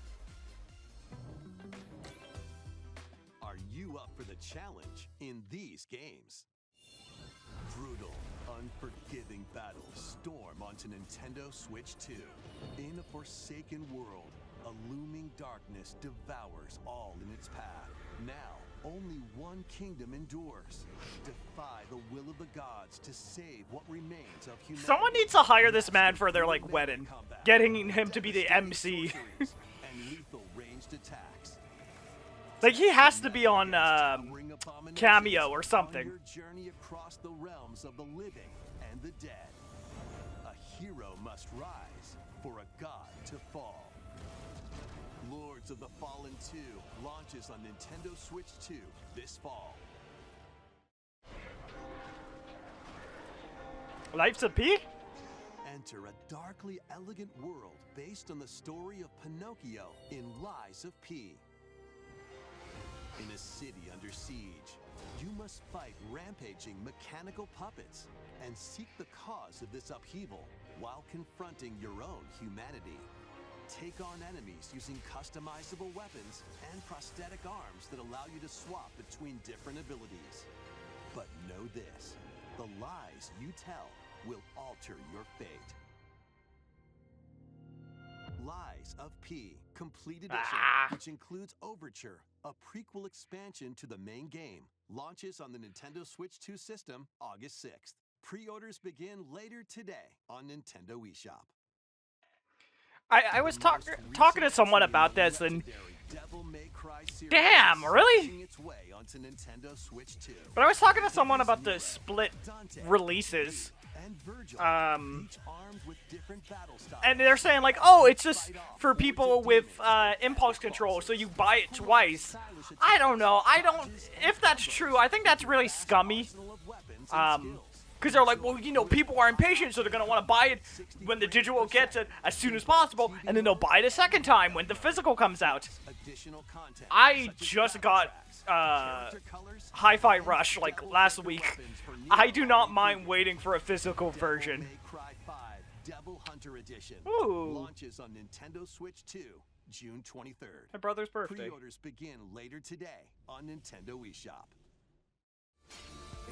Are you up for the challenge in these games? Brutal, unforgiving battles storm onto Nintendo Switch 2. In a forsaken world, a looming darkness devours all in its path. Now, only one kingdom endures. Defy the will of the gods to save what remains of humanity. Someone needs to hire this man for their, like, wedding. Getting him to be the MC. And lethal ranged attacks. Like, he has to be on, Cameo or something. On your journey across the realms of the living and the dead. A hero must rise for a god to fall. Lords of the Fallen 2 launches on Nintendo Switch 2 this fall. Life's a P? Enter a darkly elegant world based on the story of Pinocchio in Lies of P. In a city under siege, you must fight rampaging mechanical puppets and seek the cause of this upheaval while confronting your own humanity. Take on enemies using customizable weapons and prosthetic arms that allow you to swap between different abilities. But know this, the lies you tell will alter your fate. Lies of P Complete Edition, which includes Overture, a prequel expansion to the main game, launches on the Nintendo Switch 2 system August 6th. Pre-orders begin later today on Nintendo eShop. I was talking to someone about this, and damn, really? But I was talking to someone about the split releases, and they're saying like, oh, it's just for people with impulse control, so you buy it twice. I don't know. If that's true, I think that's really scummy. Because they're like, well, you know, people are impatient, so they're going to want to buy it when the digital gets it as soon as possible, and then they'll buy it a second time when the physical comes out. I just got Hi-Fi Rush, like, last week. I do not mind waiting for a physical version. Ooh. Launches on Nintendo Switch 2, June 23rd. My brother's birthday. Pre-orders begin later today on Nintendo eShop.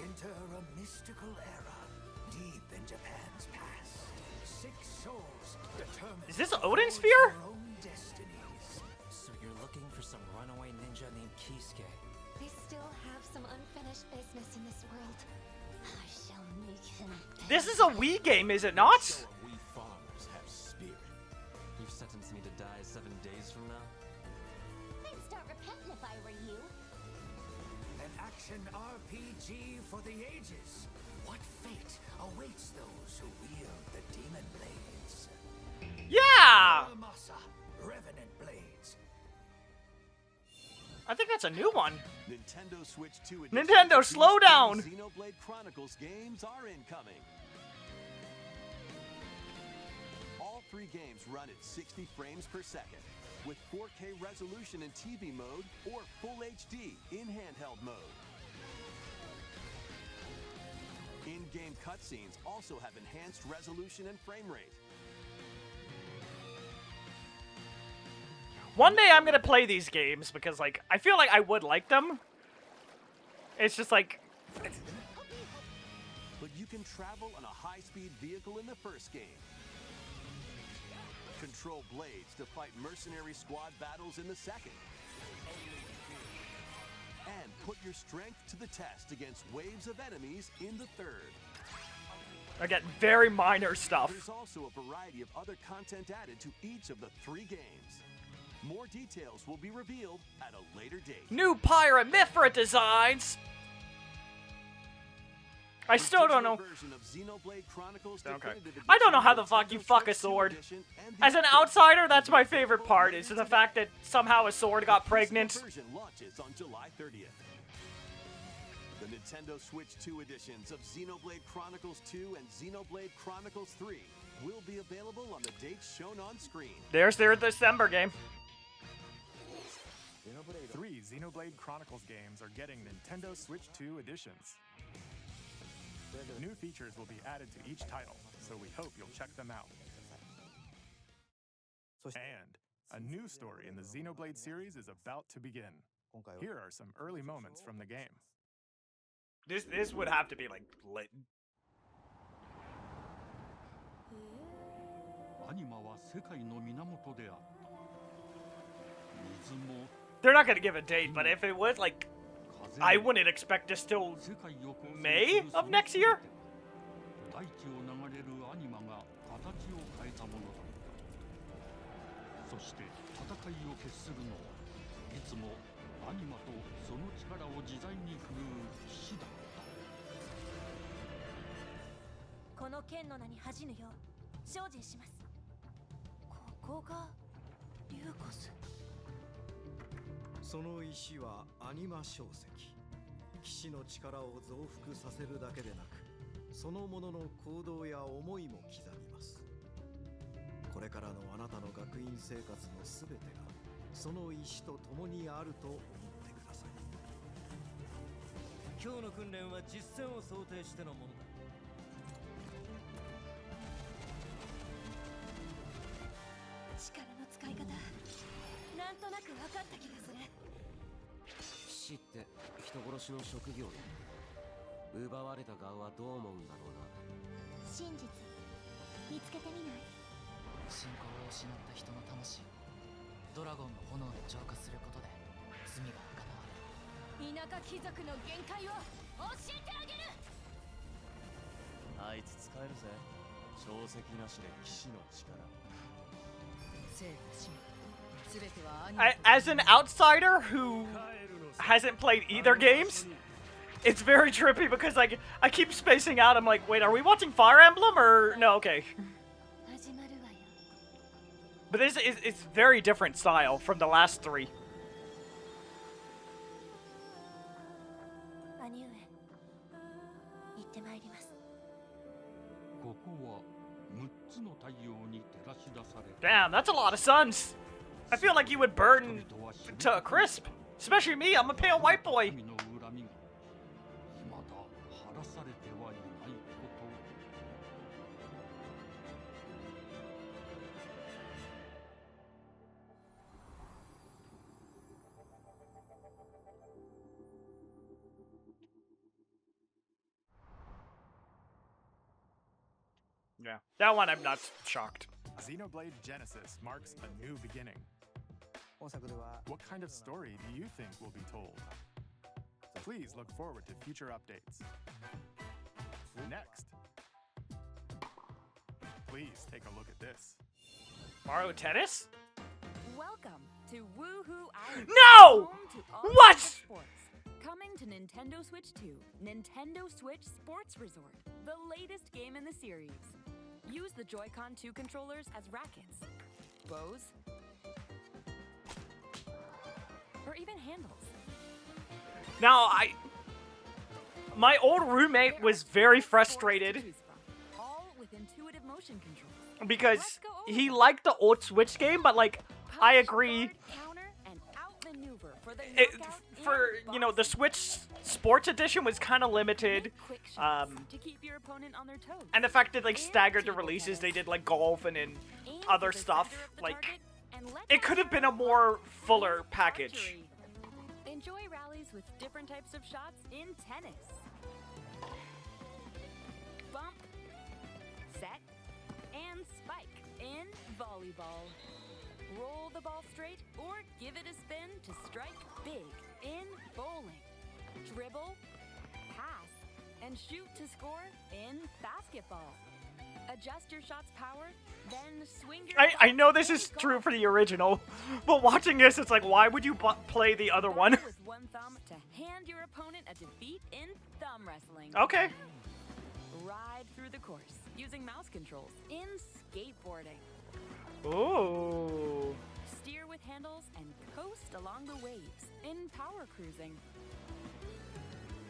Enter a mystical era deep in Japan's past. 6 souls determined. Is this Odin Sphere? Their own destinies. So you're looking for some runaway ninja named Kisuke. I still have some unfinished business in this world. I shall make him. This is a Wii game, is it not? We farmers have spirit. You've sentenced me to die 7 days from now? I'd start repenting if I were you. An action RPG for the ages. What fate awaits those who wield the demon blades? Yeah! Muramasa, Revenant Blades. I think that's a new one. Nintendo Switch 2 Nintendo, slow down! Xenoblade Chronicles games are incoming. All 3 games run at 60 frames per second, with 4K resolution in TV mode or Full HD in handheld mode. In-game cutscenes also have enhanced resolution and frame rate. One day I'm gonna play these games because, like, I feel like I would like them. It's just like... But you can travel on a high-speed vehicle in the first game. Control blades to fight mercenary squad battles in the second. And put your strength to the test against waves of enemies in the third. I get very minor stuff. There's also a variety of other content added to each of the 3 games. More details will be revealed at a later date. New Pirate Mithra designs! I still don't know. Okay. I don't know how the fuck you fuck a sword. As an outsider, that's my favorite part, is the fact that somehow a sword got pregnant. Launches on July 30th. The Nintendo Switch 2 editions of Xenoblade Chronicles 2 and Xenoblade Chronicles 3 will be available on the dates shown on screen. There's their December game. 3 Xenoblade Chronicles games are getting Nintendo Switch 2 editions. New features will be added to each title, so we hope you'll check them out. And a new story in the Xenoblade series is about to begin. Here are some early moments from the game. This would have to be, like, lit. They're not gonna give a date, but if it was, like, I wouldn't expect this till May of next year. 信仰を失った人の魂をドラゴンの炎で浄化することで罪が儚われる。田舎貴族の限界を教えてあげる。あいつ使えるぜ。小石なしで騎士の力。生と死全ては兄 As an outsider who hasn't played either games, it's very trippy because like I keep spacing out. I'm like, wait, are we watching Fire Emblem or no? Okay, 始まるわよ。 but this is it's very different style from the last three. 兄上、行ってまいります。ここは6つの太陽に照らし出される。 Damn, that's a lot of suns. I feel like you would burn to a crisp, especially me. I'm a pale white boy. 神の恨みが未だ晴らされてはいないことを。 Yeah, that one I'm not shocked. Xenoblade Genesis marks a new beginning. What kind of story do you think will be told? Please look forward to future updates. Next, please take a look at this. Mario Tennis? Welcome to Woohoo Island. No! Home to all What? kinds of sports. Coming to Nintendo Switch 2, Nintendo Switch Sports Resort, the latest game in the series. Use the Joy-Con 2 controllers as rackets, bows, or even handles. Now, my old roommate was very frustrated All with intuitive motion controls. because he liked the old Switch game, but like, I agree. Counter and outmaneuver for the It, knockout for, and you know, the Switch Sports Edition was kind of limited. quick shots to keep your opponent on their toes. And the fact that, like, staggered the releases, they did, like, golf and then Aim other for the stuff. center of the Like, target and let it go could have been a of more fuller package. archery. Enjoy rallies with different types of shots in tennis. Bump, set, and spike in volleyball. Roll the ball straight or give it a spin to strike big in bowling. Dribble, pass, and shoot to score in basketball. Adjust your shot's power, then swing your I club know this in is true golf. for the original, but watching this, it's like, why would you play the other one? Battle with one thumb to hand your opponent a defeat in thumb wrestling. Okay. Ride through the course using mouse controls in skateboarding. Ooh. Steer with handles and coast along the waves in power cruising.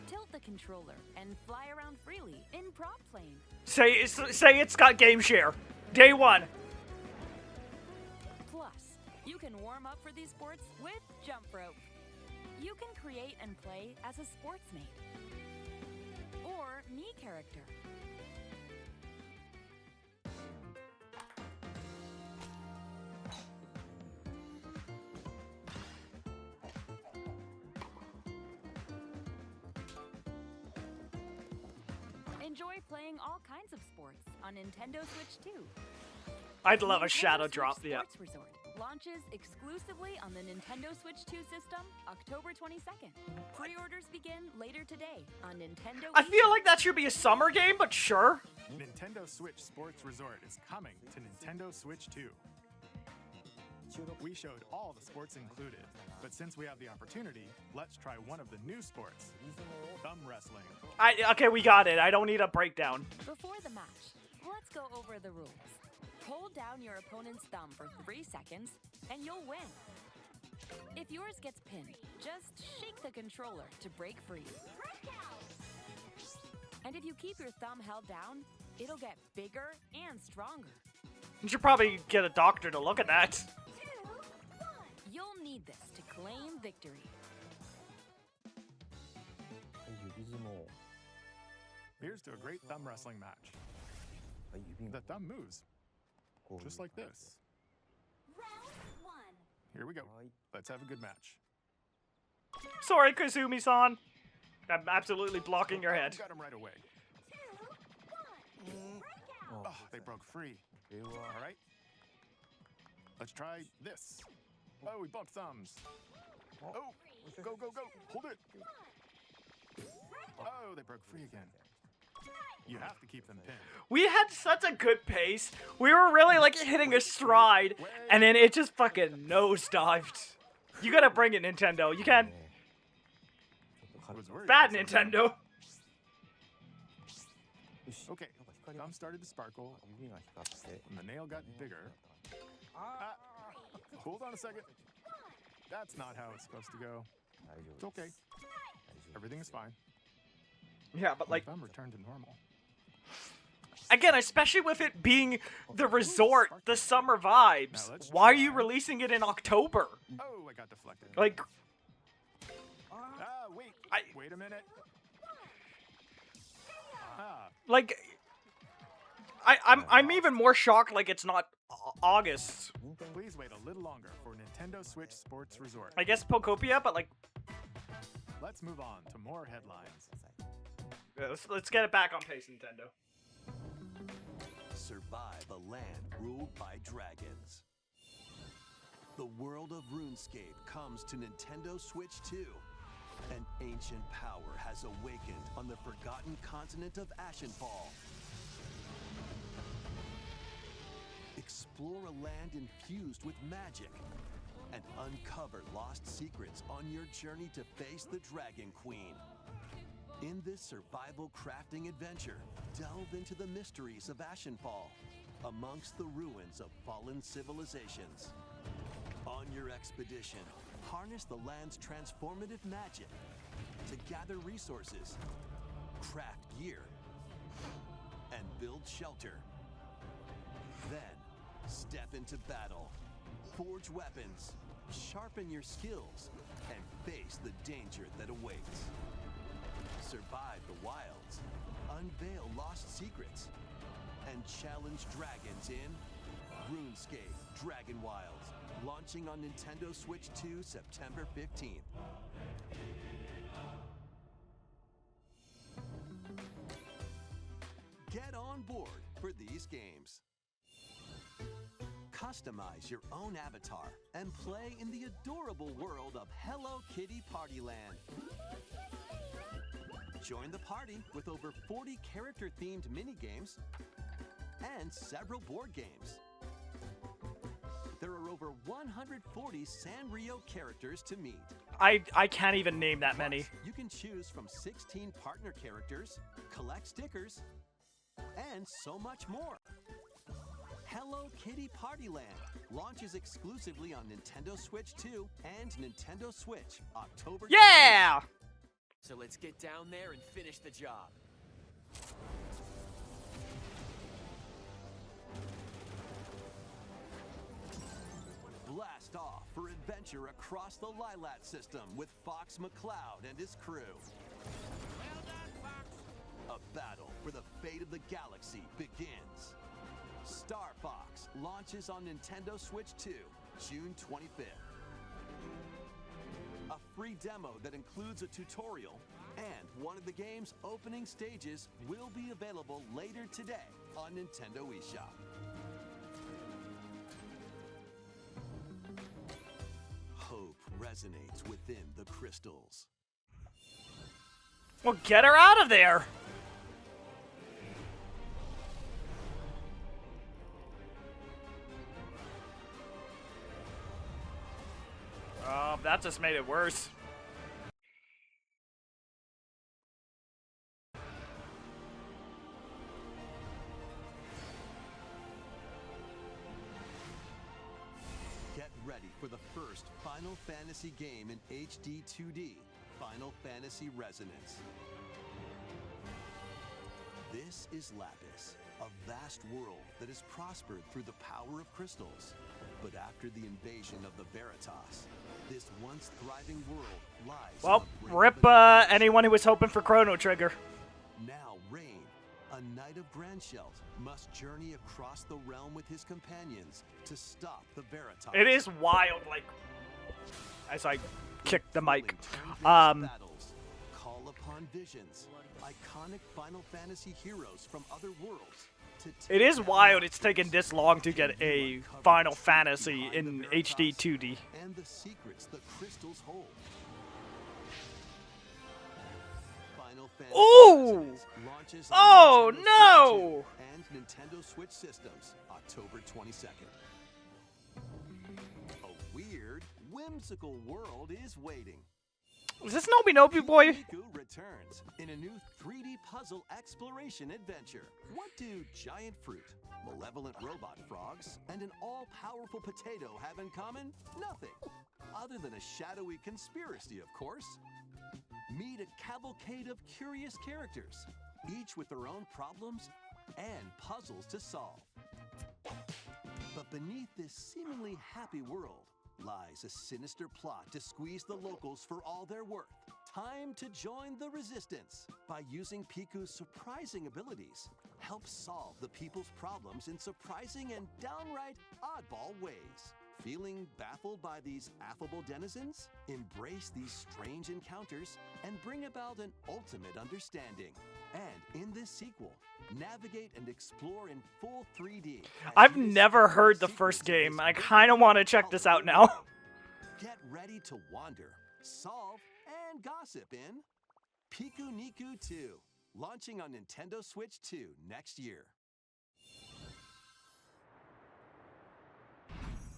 Tilt the controller and fly around freely in prop plane. Say it's got game share. Day one. Plus, you can warm up for these sports with jump rope. You can create and play as a sportsmate or me character. Enjoy playing all kinds of sports on Nintendo Switch 2. I'd love a Nintendo shadow Switch drop, yeah. Sports Resort launches exclusively on the Nintendo Switch 2 system October 22nd. Pre-orders begin later today on Nintendo. I feel like that should be a summer game, but sure. Nintendo Switch Sports Resort is coming to Nintendo Switch 2. We showed all the sports included, but since we have the opportunity, let's try one of the new sports, thumb wrestling. Okay, we got it. I don't need a breakdown. Before the match, let's go over the rules. Hold down your opponent's thumb for 3 seconds, and you'll win. If yours gets pinned, just shake the controller to break free. And if you keep your thumb held down, it'll get bigger and stronger. You should probably get a doctor to look at that. You'll need this to claim victory. Here's to a great thumb wrestling match. The thumb moves, just like this. Here we go. Let's have a good match. Sorry, Kazumi-san. I'm absolutely blocking your head. Got him right away. Oh, they broke free. All right, Let's try this. Oh, we bumped thumbs. Oh, go, go, go. Hold it. Oh, they broke free again. You have to keep them pinned. We had such a good pace. We were really like hitting a stride, and then it just fucking nosedived. You gotta bring it, Nintendo. You can't. Bad Nintendo. Okay, thumb started to sparkle, and the nail got bigger. Hold on a second. That's not how it's supposed to go. It's okay. Everything is fine. Yeah, but like, thumb returned to normal. Again, especially with it being the resort, the summer vibes. Why are you releasing it in October? Oh, I got deflected. Like, wait a minute. Like, I'm even more shocked. Like, it's not August. Please wait a little longer for Nintendo Switch Sports Resort. I guess Pokopia, but like. Let's move on to more headlines. Yeah, let's get it back on pace, Nintendo. Survive a land ruled by dragons. The world of RuneScape comes to Nintendo Switch 2. An ancient power has awakened on the forgotten continent of Ashenfall. Explore a land infused with magic and uncover lost secrets on your journey to face the Dragon Queen. In this survival crafting adventure, delve into the mysteries of Ashenfall, amongst the ruins of fallen civilizations. On your expedition, harness the land's transformative magic to gather resources, craft gear, and build shelter. Then, step into battle, forge weapons, sharpen your skills, and face the danger that awaits. Survive the wilds, unveil lost secrets, and challenge dragons in RuneScape Dragon Wilds, launching on Nintendo Switch 2 September 15th. Get on board for these games. Customize your own avatar and play in the adorable world of Hello Kitty Partyland. Join the party with over 40 character-themed mini-games and several board games. There are over 140 Sanrio characters to meet. I can't even name that many. You can choose from 16 partner characters, collect stickers, and so much more. Hello Kitty Partyland launches exclusively on Nintendo Switch 2 and Nintendo Switch October 20th. Yeah! So let's get down there and finish the job. Blast off for adventure across the Lilat system with Fox McCloud and his crew. Well done, Fox. A battle for the fate of the galaxy begins. Star Fox launches on Nintendo Switch 2, June 25th. A free demo that includes a tutorial and one of the game's opening stages will be available later today on Nintendo eShop. Hope resonates within the crystals. Well, get her out of there! That just made it worse. Get ready for the first Final Fantasy game in HD 2D, Final Fantasy Resonance. This is Lapis, a vast world that has prospered through the power of crystals. But after the invasion of the Veritas, this once thriving world lies. Well, rip anyone who was hoping for Chrono Trigger. Now Rain, a knight of Grandshelt, must journey across the realm with his companions to stop the Veritas. It is wild, like, as I kick the mic. Battles, call upon visions, iconic Final Fantasy heroes from other worlds It is wild it's taken this long to get a Final Fantasy in HD 2D. And the secrets the crystals hold. Final Fantasy Ooh! launches Oh, on Nintendo no! Switch 2 and Nintendo Switch systems October 22nd. A weird, whimsical world is waiting. Is this Nobi Boy? Miku returns in a new 3D puzzle exploration adventure. What do giant fruit, malevolent robot frogs, and an all-powerful potato have in common? Nothing. Other than a shadowy conspiracy, of course. Meet a cavalcade of curious characters, each with their own problems and puzzles to solve. But beneath this seemingly happy world lies a sinister plot to squeeze the locals for all they're worth. Time to join the resistance by using Piku's surprising abilities. Help solve the people's problems in surprising and downright oddball ways. Feeling baffled by these affable denizens? Embrace these strange encounters and bring about an ultimate understanding. And in this sequel, navigate and explore in full 3D. I've never heard the first game. I kind of want to check this out now. Get ready to wander, solve, and gossip in Piku Niku 2, launching on Nintendo Switch 2 next year.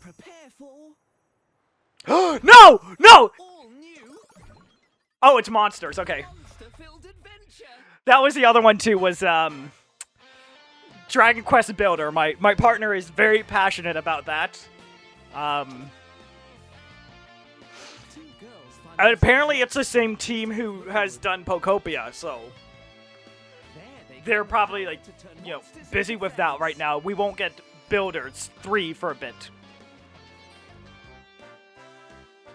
Prepare for No! No! all new Oh, it's monsters. Okay. monster-filled adventure. That was the other one too, was Dragon Quest Builder. My partner is very passionate about that. And apparently it's the same team who has done Pokopia, so they're probably like, you know, busy with that right now. We won't get Builders 3 for a bit.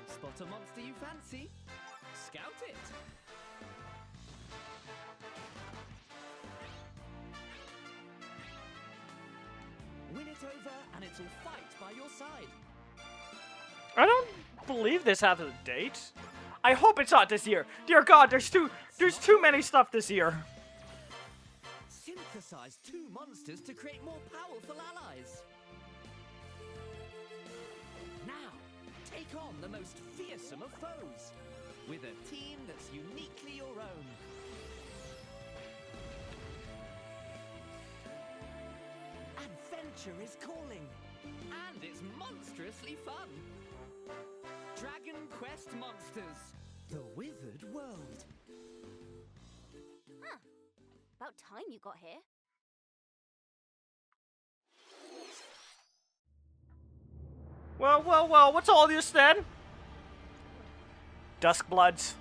Spot a monster you fancy? Scout it. Win it over and it'll fight by your side. I don't believe this has a date. I hope it's not this year. Dear God, there's too many stuff this year. Synthesize two monsters to create more powerful allies. Now, take on the most fearsome of foes with a team that's uniquely your own. Adventure is calling, and it's monstrously fun. Dragon Quest Monsters, the Withered World. Huh. About time you got here. Well, what's all this then? Duskbloods.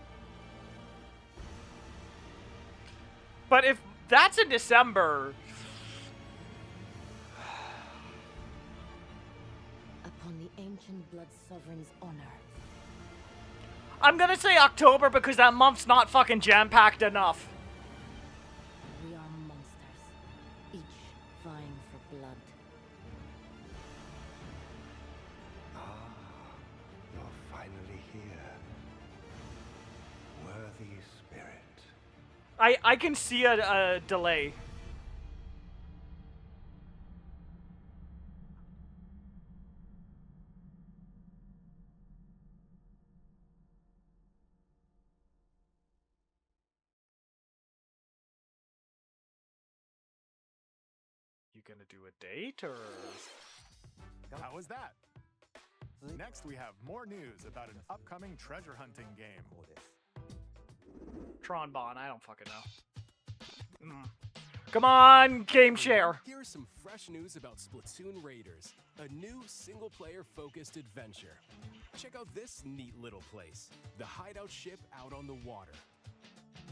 But if that's in December... Upon the ancient blood sovereign's honor. I'm gonna say October because that month's not fucking jam-packed enough. We are monsters, each vying for blood. You're finally here. Worthy spirit. I can see a delay. You gonna do a date or? How was that? Next, we have more news about an upcoming treasure hunting game. Tron Bon, I don't fucking know. Come on, game share. Here's some fresh news about Splatoon Raiders, a new single-player focused adventure. Check out this neat little place, the hideout ship out on the water.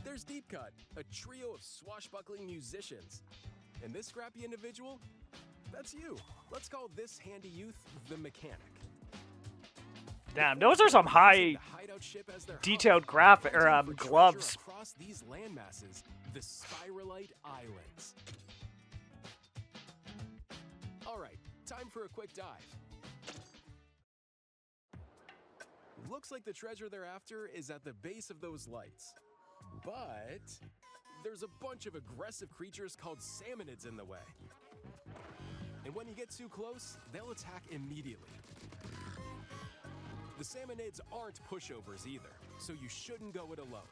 There's Deep Cut, a trio of swashbuckling musicians. And this scrappy individual? That's you. Let's call this handy youth the mechanic. Damn, those are some high detailed graphic or gloves. Across these landmasses, the Spiralite Islands. All right, time for a quick dive. Looks like the treasure they're after is at the base of those lights. But there's a bunch of aggressive creatures called salmonids in the way. And when you get too close, they'll attack immediately. The salmonids aren't pushovers either, so you shouldn't go it alone.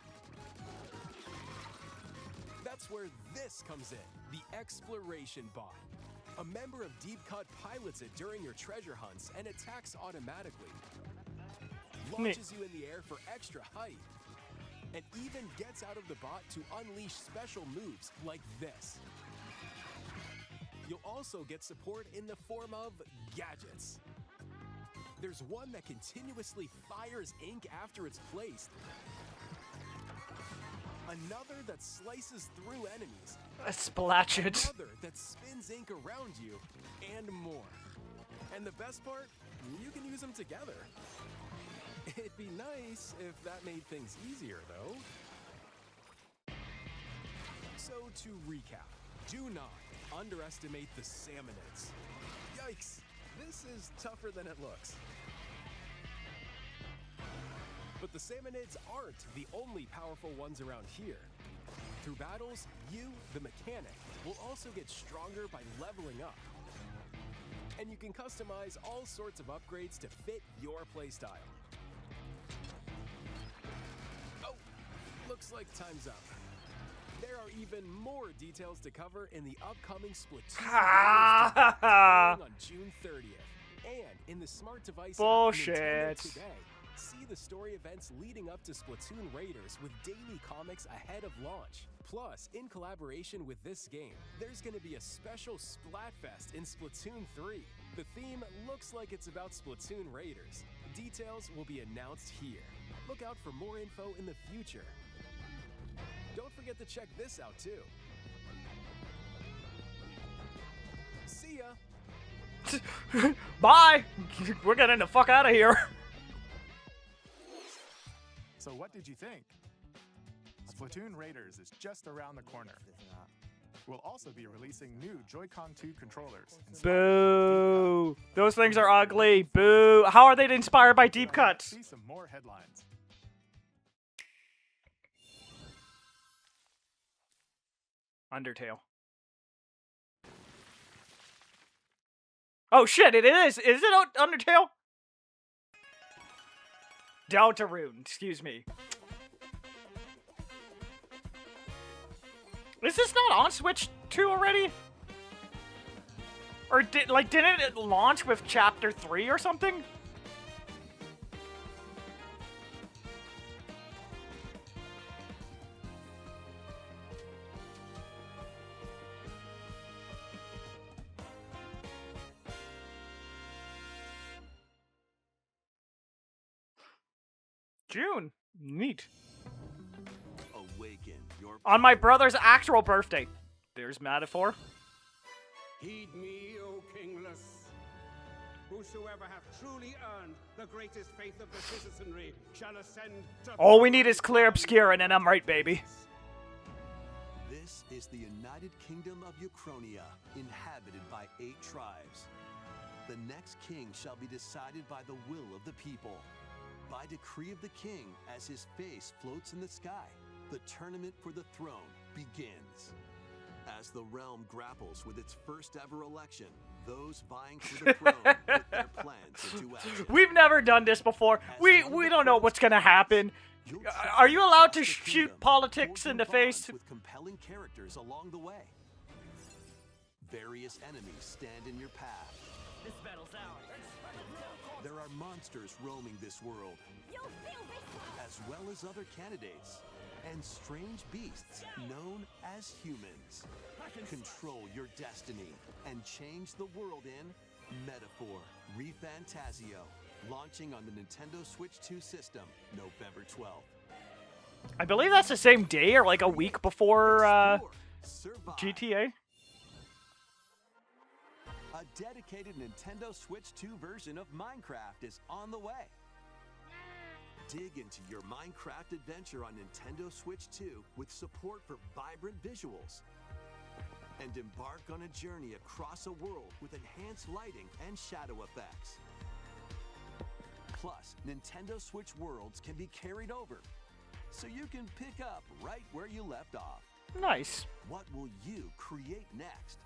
That's where this comes in, the exploration bot. A member of Deep Cut pilots it during your treasure hunts and attacks automatically. Launches you in the air for extra height. And even gets out of the bot to unleash special moves like this. You'll also get support in the form of gadgets. There's one that continuously fires ink after it's placed. Another that slices through enemies. A splatchet. Another that spins ink around you, and more. And the best part, you can use them together. It'd be nice if that made things easier, though. So to recap, do not underestimate the salmonids. Yikes, this is tougher than it looks. But the salmonids aren't the only powerful ones around here. Through battles, you, the mechanic, will also get stronger by leveling up. And you can customize all sorts of upgrades to fit your playstyle. Oh, looks like time's up. There are even more details to cover in the upcoming Splatoon on June 30th. And in the smart device bullshit. Today, see the story events leading up to Splatoon Raiders with daily comics ahead of launch. Plus, in collaboration with this game, there's going to be a special Splatfest in Splatoon 3. The theme looks like it's about Splatoon Raiders. Details will be announced here. Look out for more info in the future. Don't forget to check this out too. See ya! Bye! We're getting the fuck out of here. So what did you think? Splatoon Raiders is just around the corner. We'll also be releasing new Joy-Con 2 controllers. Boo! Those things are ugly. Boo! How are they inspired by deep cuts? See some more headlines. Undertale. Oh shit! It is. Is it Undertale? Deltarune. Excuse me. Is this not on Switch 2 already? Or didn't it launch with Chapter 3 or something? June. Neat. Awaken your On my brother's actual birthday. There's Metaphor. Heed me, O kingless. Whosoever hath truly earned the greatest faith of the citizenry shall ascend to... All we need is Clear Obscura, and I'm right, baby. This is the United Kingdom of Uchronia, inhabited by 8 tribes. The next king shall be decided by the will of the people. By decree of the king, as his face floats in the sky, the tournament for the throne begins. As the realm grapples with its first ever election, those vying for the throne put their plans into action. We've never done this before. We don't know what's gonna happen. Are you allowed to shoot politics in the face? With compelling characters along the way. Various enemies stand in your path. This battle's ours. There are monsters roaming this world, as well as other candidates, and strange beasts known as humans. Control your destiny and change the world in Metaphor ReFantazio, launching on the Nintendo Switch 2 system, November 12th. I believe that's the same day or like a week before GTA. A dedicated Nintendo Switch 2 version of Minecraft is on the way. Dig into your Minecraft adventure on Nintendo Switch 2 with support for vibrant visuals. And embark on a journey across a world with enhanced lighting and shadow effects. Plus, Nintendo Switch worlds can be carried over, so you can pick up right where you left off. Nice. What will you create next?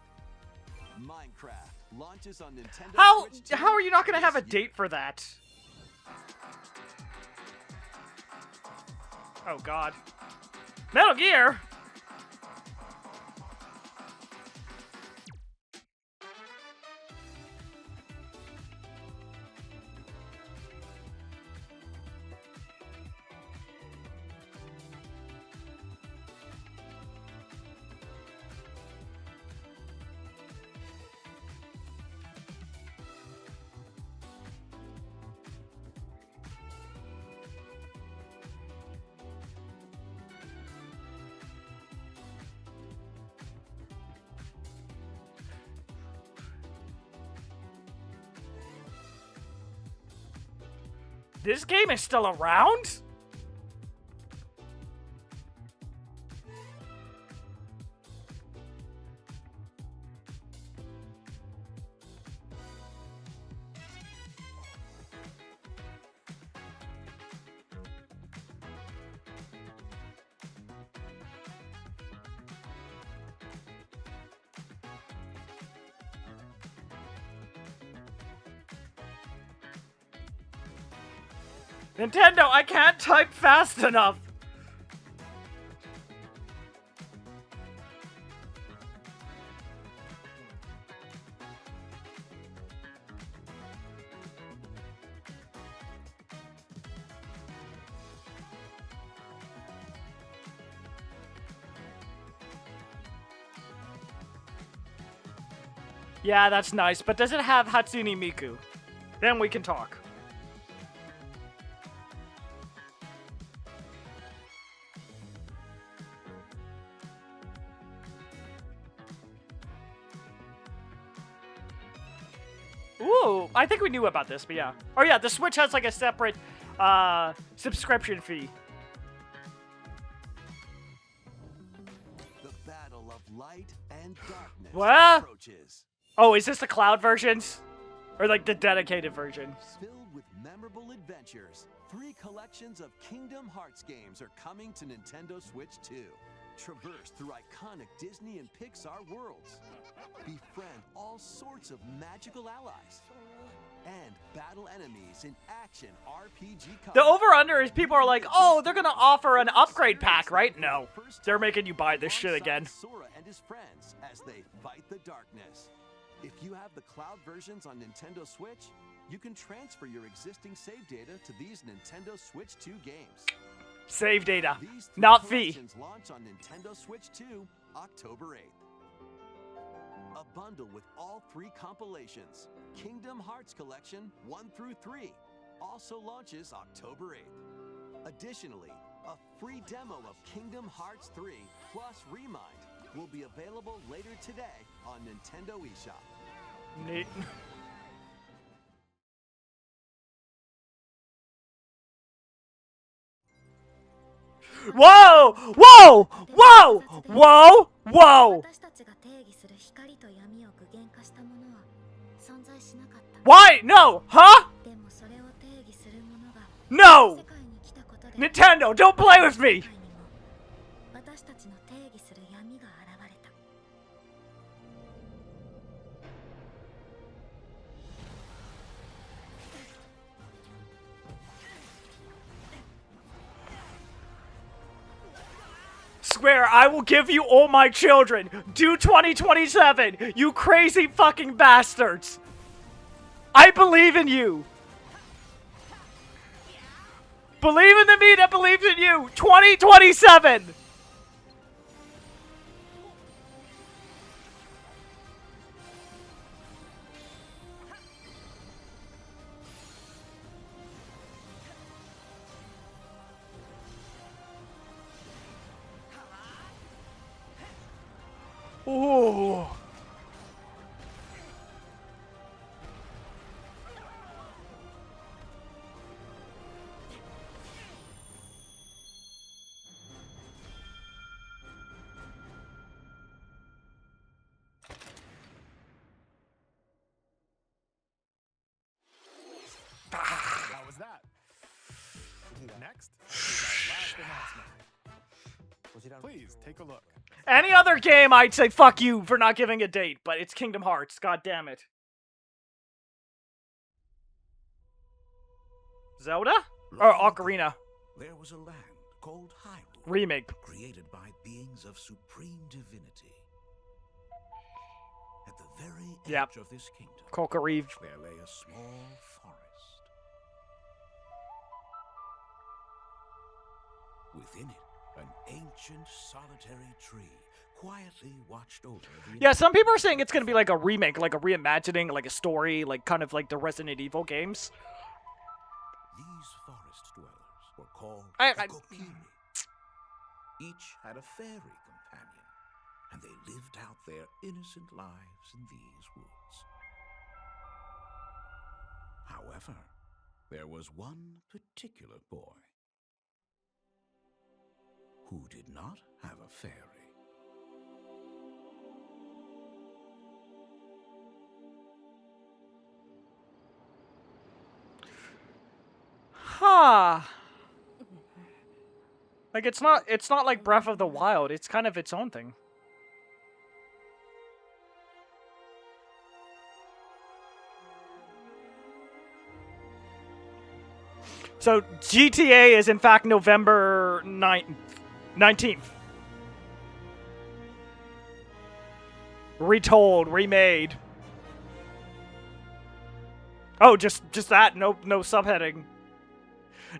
Minecraft launches on Nintendo How Switch 2 are you not gonna have a this year. date for that? Oh God. Metal Gear. This game is still around? Nintendo, I can't type fast enough. Yeah, that's nice, but does it have Hatsune Miku? Then we can talk. Ooh, I think we knew about this, but yeah. Oh yeah, the Switch has like a separate subscription fee. The battle of light and darkness What? approaches. Oh, is this the cloud versions? Or like the dedicated version? Filled with memorable adventures, 3 collections of Kingdom Hearts games are coming to Nintendo Switch 2. Traverse through iconic Disney and Pixar worlds. Befriend all sorts of magical allies. And battle enemies in action RPG combat. The over-under is people are like, oh, they're gonna offer an upgrade pack, right? No. They're making you buy this shit again. Sora and his friends as they fight the darkness. If you have the cloud versions on Nintendo Switch, you can transfer your existing save data to these Nintendo Switch 2 games. Save data, These 3 not fee. collections launch on Nintendo Switch 2, October 8th. A bundle with all 3 compilations, Kingdom Hearts Collection 1 through 3, also launches October 8th. Additionally, a free demo of Kingdom Hearts 3 plus Remind will be available later today on Nintendo eShop. Neat. Whoa! Whoa! Whoa! Whoa! Whoa! Why? No! Huh? No! Nintendo, don't play with me! Swear, I will give you all my children. Do 2027, you crazy fucking bastards. I believe in you. Believe in the me that believes in you. 2027. Ooh. That was that. Next is our last announcement. Please take a look. Any other game, I'd say fuck you for not giving a date, but it's Kingdom Hearts. God damn it. Zelda? Or Ocarina? There was a land called Hyrule. Remake. Created by beings of supreme divinity. At the very edge of this kingdom, Kokariv. there lay a small forest. Within it, an ancient solitary tree quietly watched over the Yeah, some people are saying it's going to be like a remake, like a reimagining, like a story, like kind of like the Resident Evil games. These forest dwellers were called I- the Kokiri. Each had a fairy companion, and they lived out their innocent lives in these woods. However, there was one particular boy who did not have a fairy. Huh. Like it's not like Breath of the Wild. It's kind of its own thing. So GTA is in fact November 19th. Retold, remade. Oh, just that. No subheading.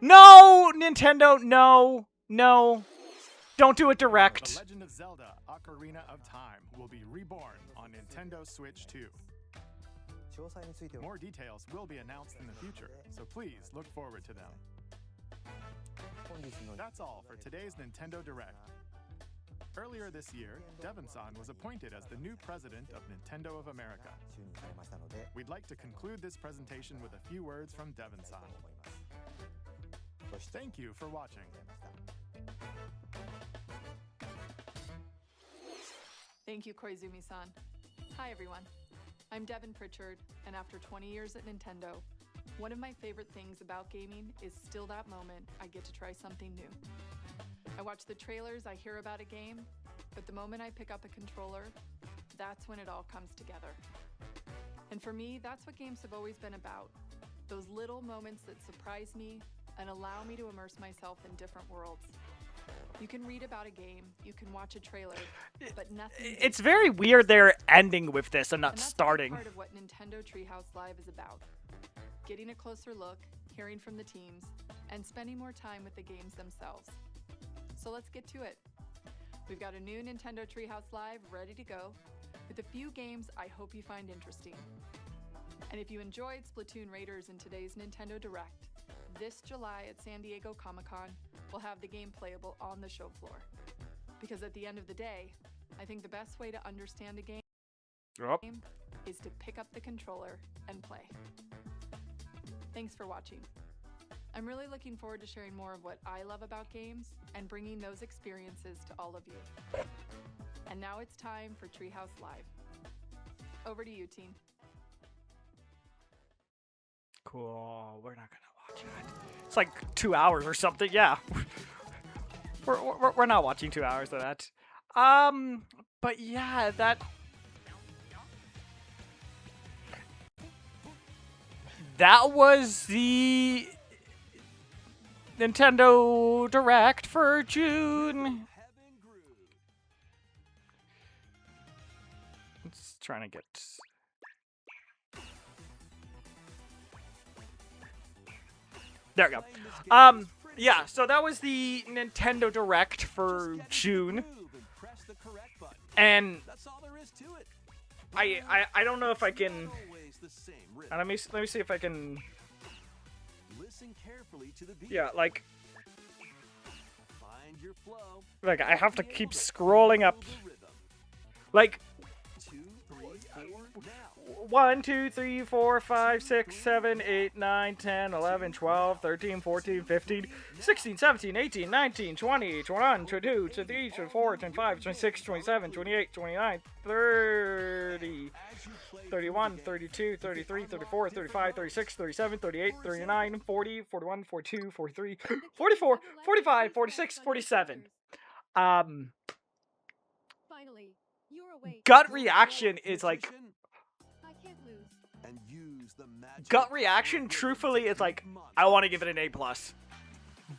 No, Nintendo. No. Don't do it direct. The Legend of Zelda: Ocarina of Time will be reborn on Nintendo Switch 2. More details will be announced in the future, so please look forward to them. That's all for today's Nintendo Direct. Earlier this year, Devon-san was appointed as the new president of Nintendo of America. We'd like to conclude this presentation with a few words from Devon-san. Thank you for watching. Thank you, Koizumi-san. Hi, everyone. I'm Devin Pritchard, and after 20 years at Nintendo, one of my favorite things about gaming is still that moment I get to try something new. I watch the trailers, I hear about a game, but the moment I pick up a controller, that's when it all comes together. And for me, that's what games have always been about. Those little moments that surprise me and allow me to immerse myself in different worlds. You can read about a game, you can watch a trailer, but nothing... It's very weird they're ending with this and not starting. That's part of what Nintendo Treehouse Live is about. Getting a closer look, hearing from the teams, and spending more time with the games themselves. So let's get to it. We've got a new Nintendo Treehouse Live ready to go, with a few games I hope you find interesting. And if you enjoyed Splatoon Raiders in today's Nintendo Direct, this July at San Diego Comic-Con, we'll have the game playable on the show floor. Because at the end of the day, I think the best way to understand a game is to pick up the controller and play. Thanks for watching. I'm really looking forward to sharing more of what I love about games and bringing those experiences to all of you. And now it's time for Treehouse Live. Over to you, team. Cool. We're not gonna watch it. It's like 2 hours or something. Yeah. We're not watching 2 hours of that. But yeah, that was the Nintendo Direct for June. It's trying to get... There we go. Yeah, so that was the Nintendo Direct for June. And I don't know if I can... Let me see if I can... Yeah, like I have to keep scrolling up. Like 1, 2, 3, 4, 5, 6, 7, 8, 9, 10, 11, 12, 13, 14, 15, 16, 17, 18, 19, 20, 21, 22, 23, 24, 25, 26, 27, 28, 29, 30, 31, 32, 33, 34, 35, 36, 37, 38, 39, 40, 41, 42, 43, 44, 45, 46, 47. Finally, you're awake. gut reaction is like I can't lose. And use the magic gut reaction. Truthfully, is like I want to give it an A+, but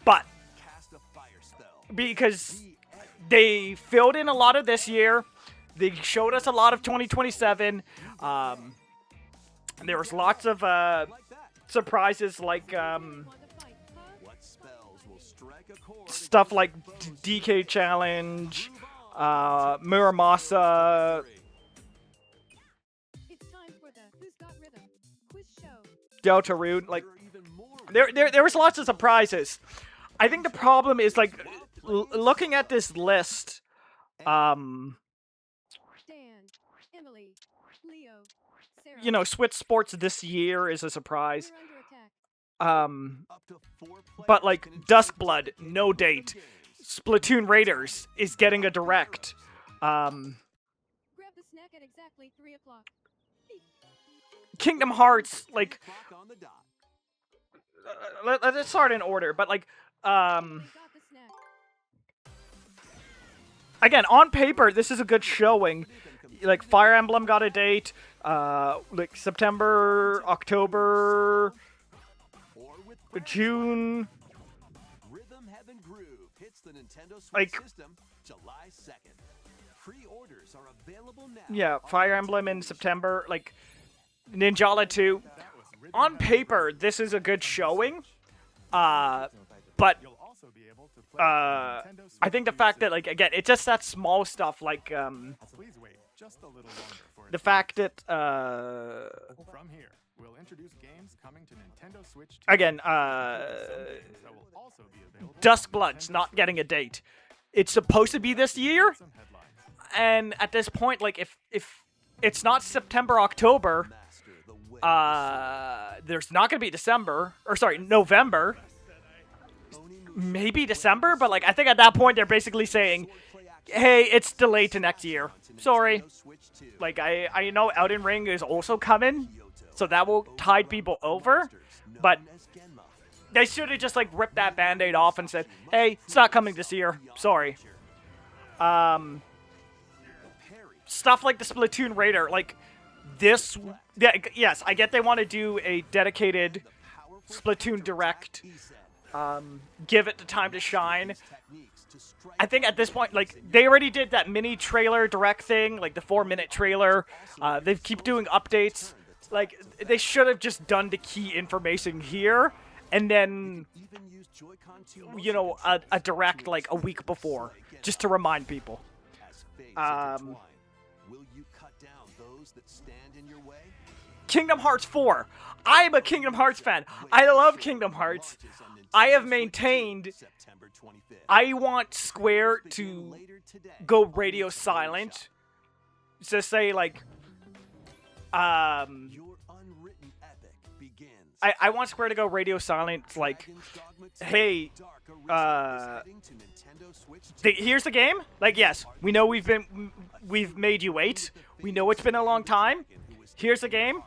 cast a fire spell. because they filled in a lot of this year, they showed us a lot of 2027. There was lots of surprises like stuff like DK Challenge, Muramasa, It's time for the Who's Got Rhythm quiz show. Deltarune. Like there was lots of surprises. I think the problem is like looking at this list. Dan, Emily, Leo, Sarah. You know, Switch Sports this year is a surprise. But like Duskblood, no date. Splatoon Raiders is getting a direct. Grab the snack at exactly 3 o'clock. Kingdom Hearts, like let's start in order, but like again, on paper, this is a good showing. Like Fire Emblem got a date, like September, October, June. Rhythm Heaven Groove hits the Nintendo Switch Like system July 2nd. Pre-orders are available now. yeah, Fire Emblem in September, like Ninjala 2. On paper, this is a good showing. But I think the fact that, like, again, it's just that small stuff, like the fact that From here, we'll introduce games coming to Nintendo Switch 2. again, Duskblood's not getting a date. It's supposed to be this year, and at this point, like, if it's not September, October, there's not gonna be December, or sorry, November. Maybe December, but like I think at that point they're basically saying, "Hey, it's delayed to next year. Sorry." Like I know Elden Ring is also coming, so that will tide people over, but they should have just like ripped that Band-Aid off and said, "Hey, it's not coming this year. Sorry." Stuff like the Splatoon Raider, like this. Yeah, yes, I get they want to do a dedicated Splatoon Direct. Give it the time to shine. I think at this point, like, they already did that mini trailer direct thing, like the 4-minute trailer. They keep doing updates. Like, they should have just done the key information here, and then, you know, a direct, like, a week before, just to remind people. Kingdom Hearts 4. I'm a Kingdom Hearts fan. I love Kingdom Hearts. I have maintained I want Square to go radio silent. To say, like, I want Square to go radio silent, like, hey, here's the game. Like, yes, we know we've made you wait. We know it's been a long time. Here's the game.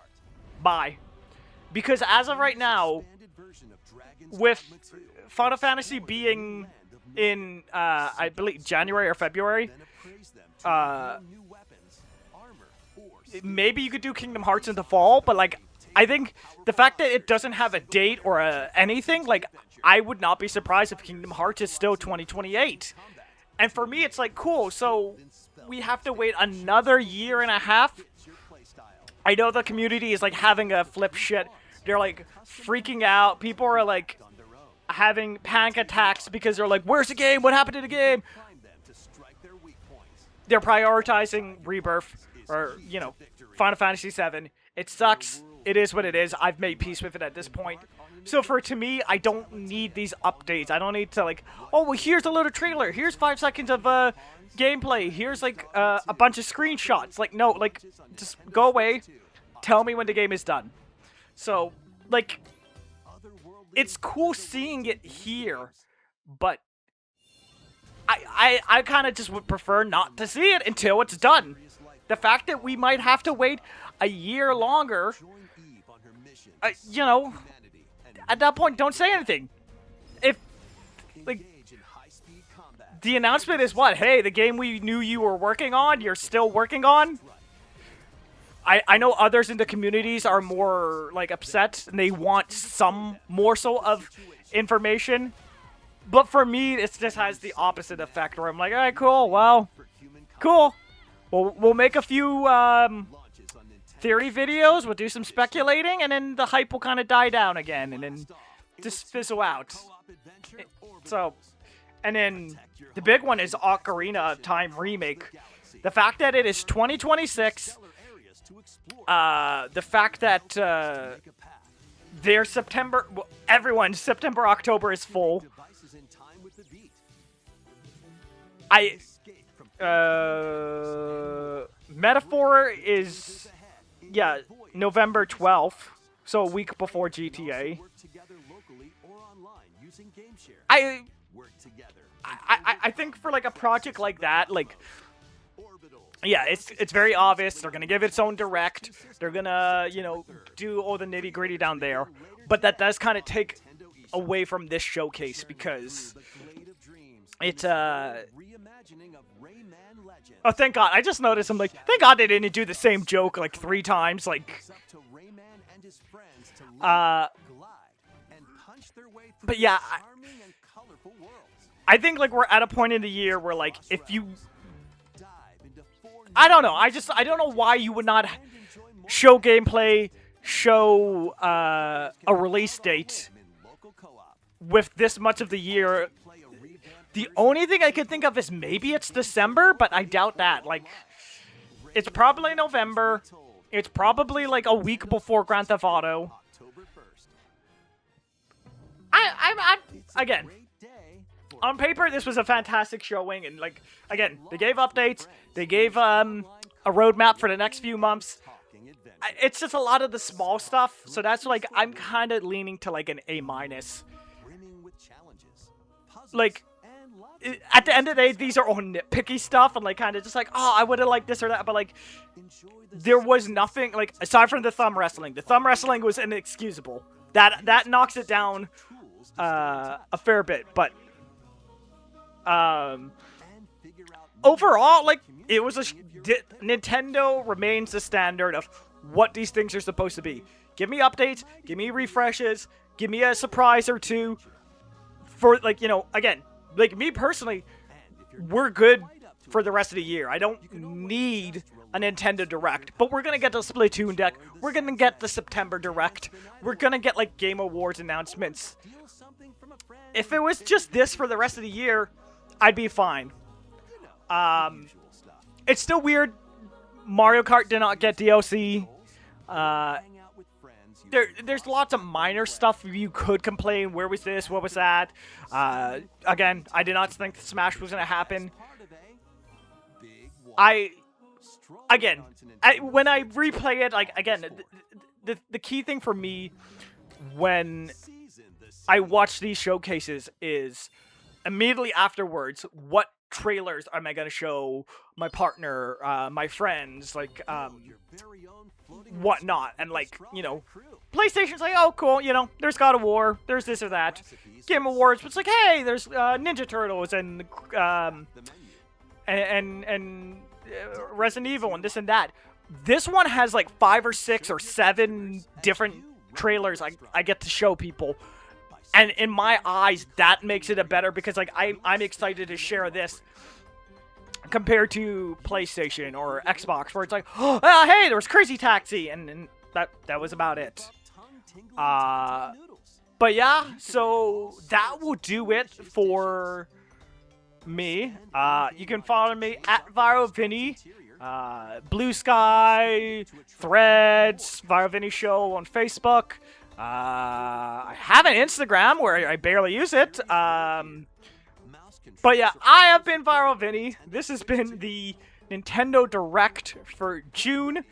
Bye. Because as of right now, with Final Fantasy being in, I believe, January or February, maybe you could do Kingdom Hearts in the fall, but, like, I think the fact that it doesn't have a date or anything, like, I would not be surprised if Kingdom Hearts is still 2028. And for me, it's like, cool, so we have to wait another year and a half? I know the community is, like, having a flip shit. They're, like, freaking out. People are, like, having panic attacks because they're like, where's the game? What happened to the game? They're prioritizing Rebirth, or, you know, Final Fantasy VII. It sucks. It is what it is. I've made peace with it at this point. So to me, I don't need these updates. I don't need to, like, oh, well, here's a little trailer. Here's 5 seconds of gameplay. Here's, like, a bunch of screenshots. Like, no, like, just go away. Tell me when the game is done. So, like, it's cool seeing it here, but I kind of just would prefer not to see it until it's done. The fact that we might have to wait a year longer, you know, at that point, don't say anything. If, like, the announcement is what? Hey, the game we knew you were working on, you're still working on? I know others in the communities are more, like, upset, and they want some morsel of information. But for me, it just has the opposite effect, where I'm like, alright, cool, well, cool. We'll make a few, theory videos, we'll do some speculating, and then the hype will kind of die down again, and then just fizzle out. So, and then the big one is Ocarina of Time Remake. The fact that it is 2026, the fact that their September, everyone's September, October is full. Metaphor is, yeah, November 12th, so a week before GTA. I think for like a project like that, like, yeah, it's very obvious. They're gonna give it its own direct. They're gonna, you know, do all the nitty gritty down there. But that does kind of take away from this showcase because it's oh, thank God! I just noticed. I'm like, thank God they didn't do the same joke like 3 times. Like, but yeah, I think like we're at a point in the year where like if you, I don't know. I don't know why you would not show gameplay, show a release date with this much of the year. The only thing I could think of is maybe it's December, but I doubt that. Like, it's probably November. It's probably like a week before Grand Theft Auto. I'm again, on paper, this was a fantastic showing, and like, again, they gave updates. They gave a roadmap for the next few months. It's just a lot of the small stuff, so that's like I'm kind of leaning to like an A-. Like, at the end of the day, these are all nitpicky stuff, and like kind of just like, oh, I would have liked this or that, but like, there was nothing like aside from the thumb wrestling. The thumb wrestling was inexcusable. That knocks it down a fair bit, but overall, like, it was Nintendo remains the standard of what these things are supposed to be. Give me updates, give me refreshes, give me a surprise or two. For, like, you know, again, like, me personally, we're good for the rest of the year. I don't need a Nintendo Direct, but we're gonna get the Splatoon deck. We're gonna get the September Direct. We're gonna get, like, Game Awards announcements. If it was just this for the rest of the year, I'd be fine. It's still weird Mario Kart did not get DLC. There's lots of minor stuff you could complain. Where was this? What was that? Again, I did not think Smash was going to happen. When I replay it, like, again, the key thing for me when I watch these showcases is immediately afterwards, what trailers am I going to show my partner, my friends, like, whatnot, and, like, you know, PlayStation's like, oh, cool, you know, there's God of War, there's this or that. Game Awards, but it's like, hey, there's Ninja Turtles and Resident Evil and this and that. This one has like 5 or 6 or 7 different trailers I get to show people. And in my eyes, that makes it a better, because like I'm excited to share this compared to PlayStation or Xbox, where it's like, oh, hey, there was Crazy Taxi, and that was about it. But yeah, so that will do it for me. You can follow me at ViralVinnie, Blue Sky, Threads, ViralVinnie Show on Facebook. I have an Instagram where I barely use it. But yeah, I have been ViralVinnie. This has been the Nintendo Direct for June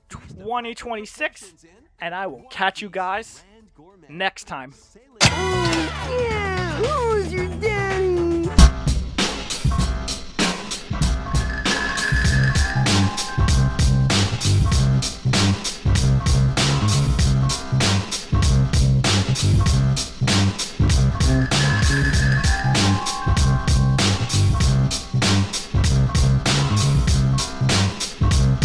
2026. And I will catch you guys next time. Yeah, who's your dad?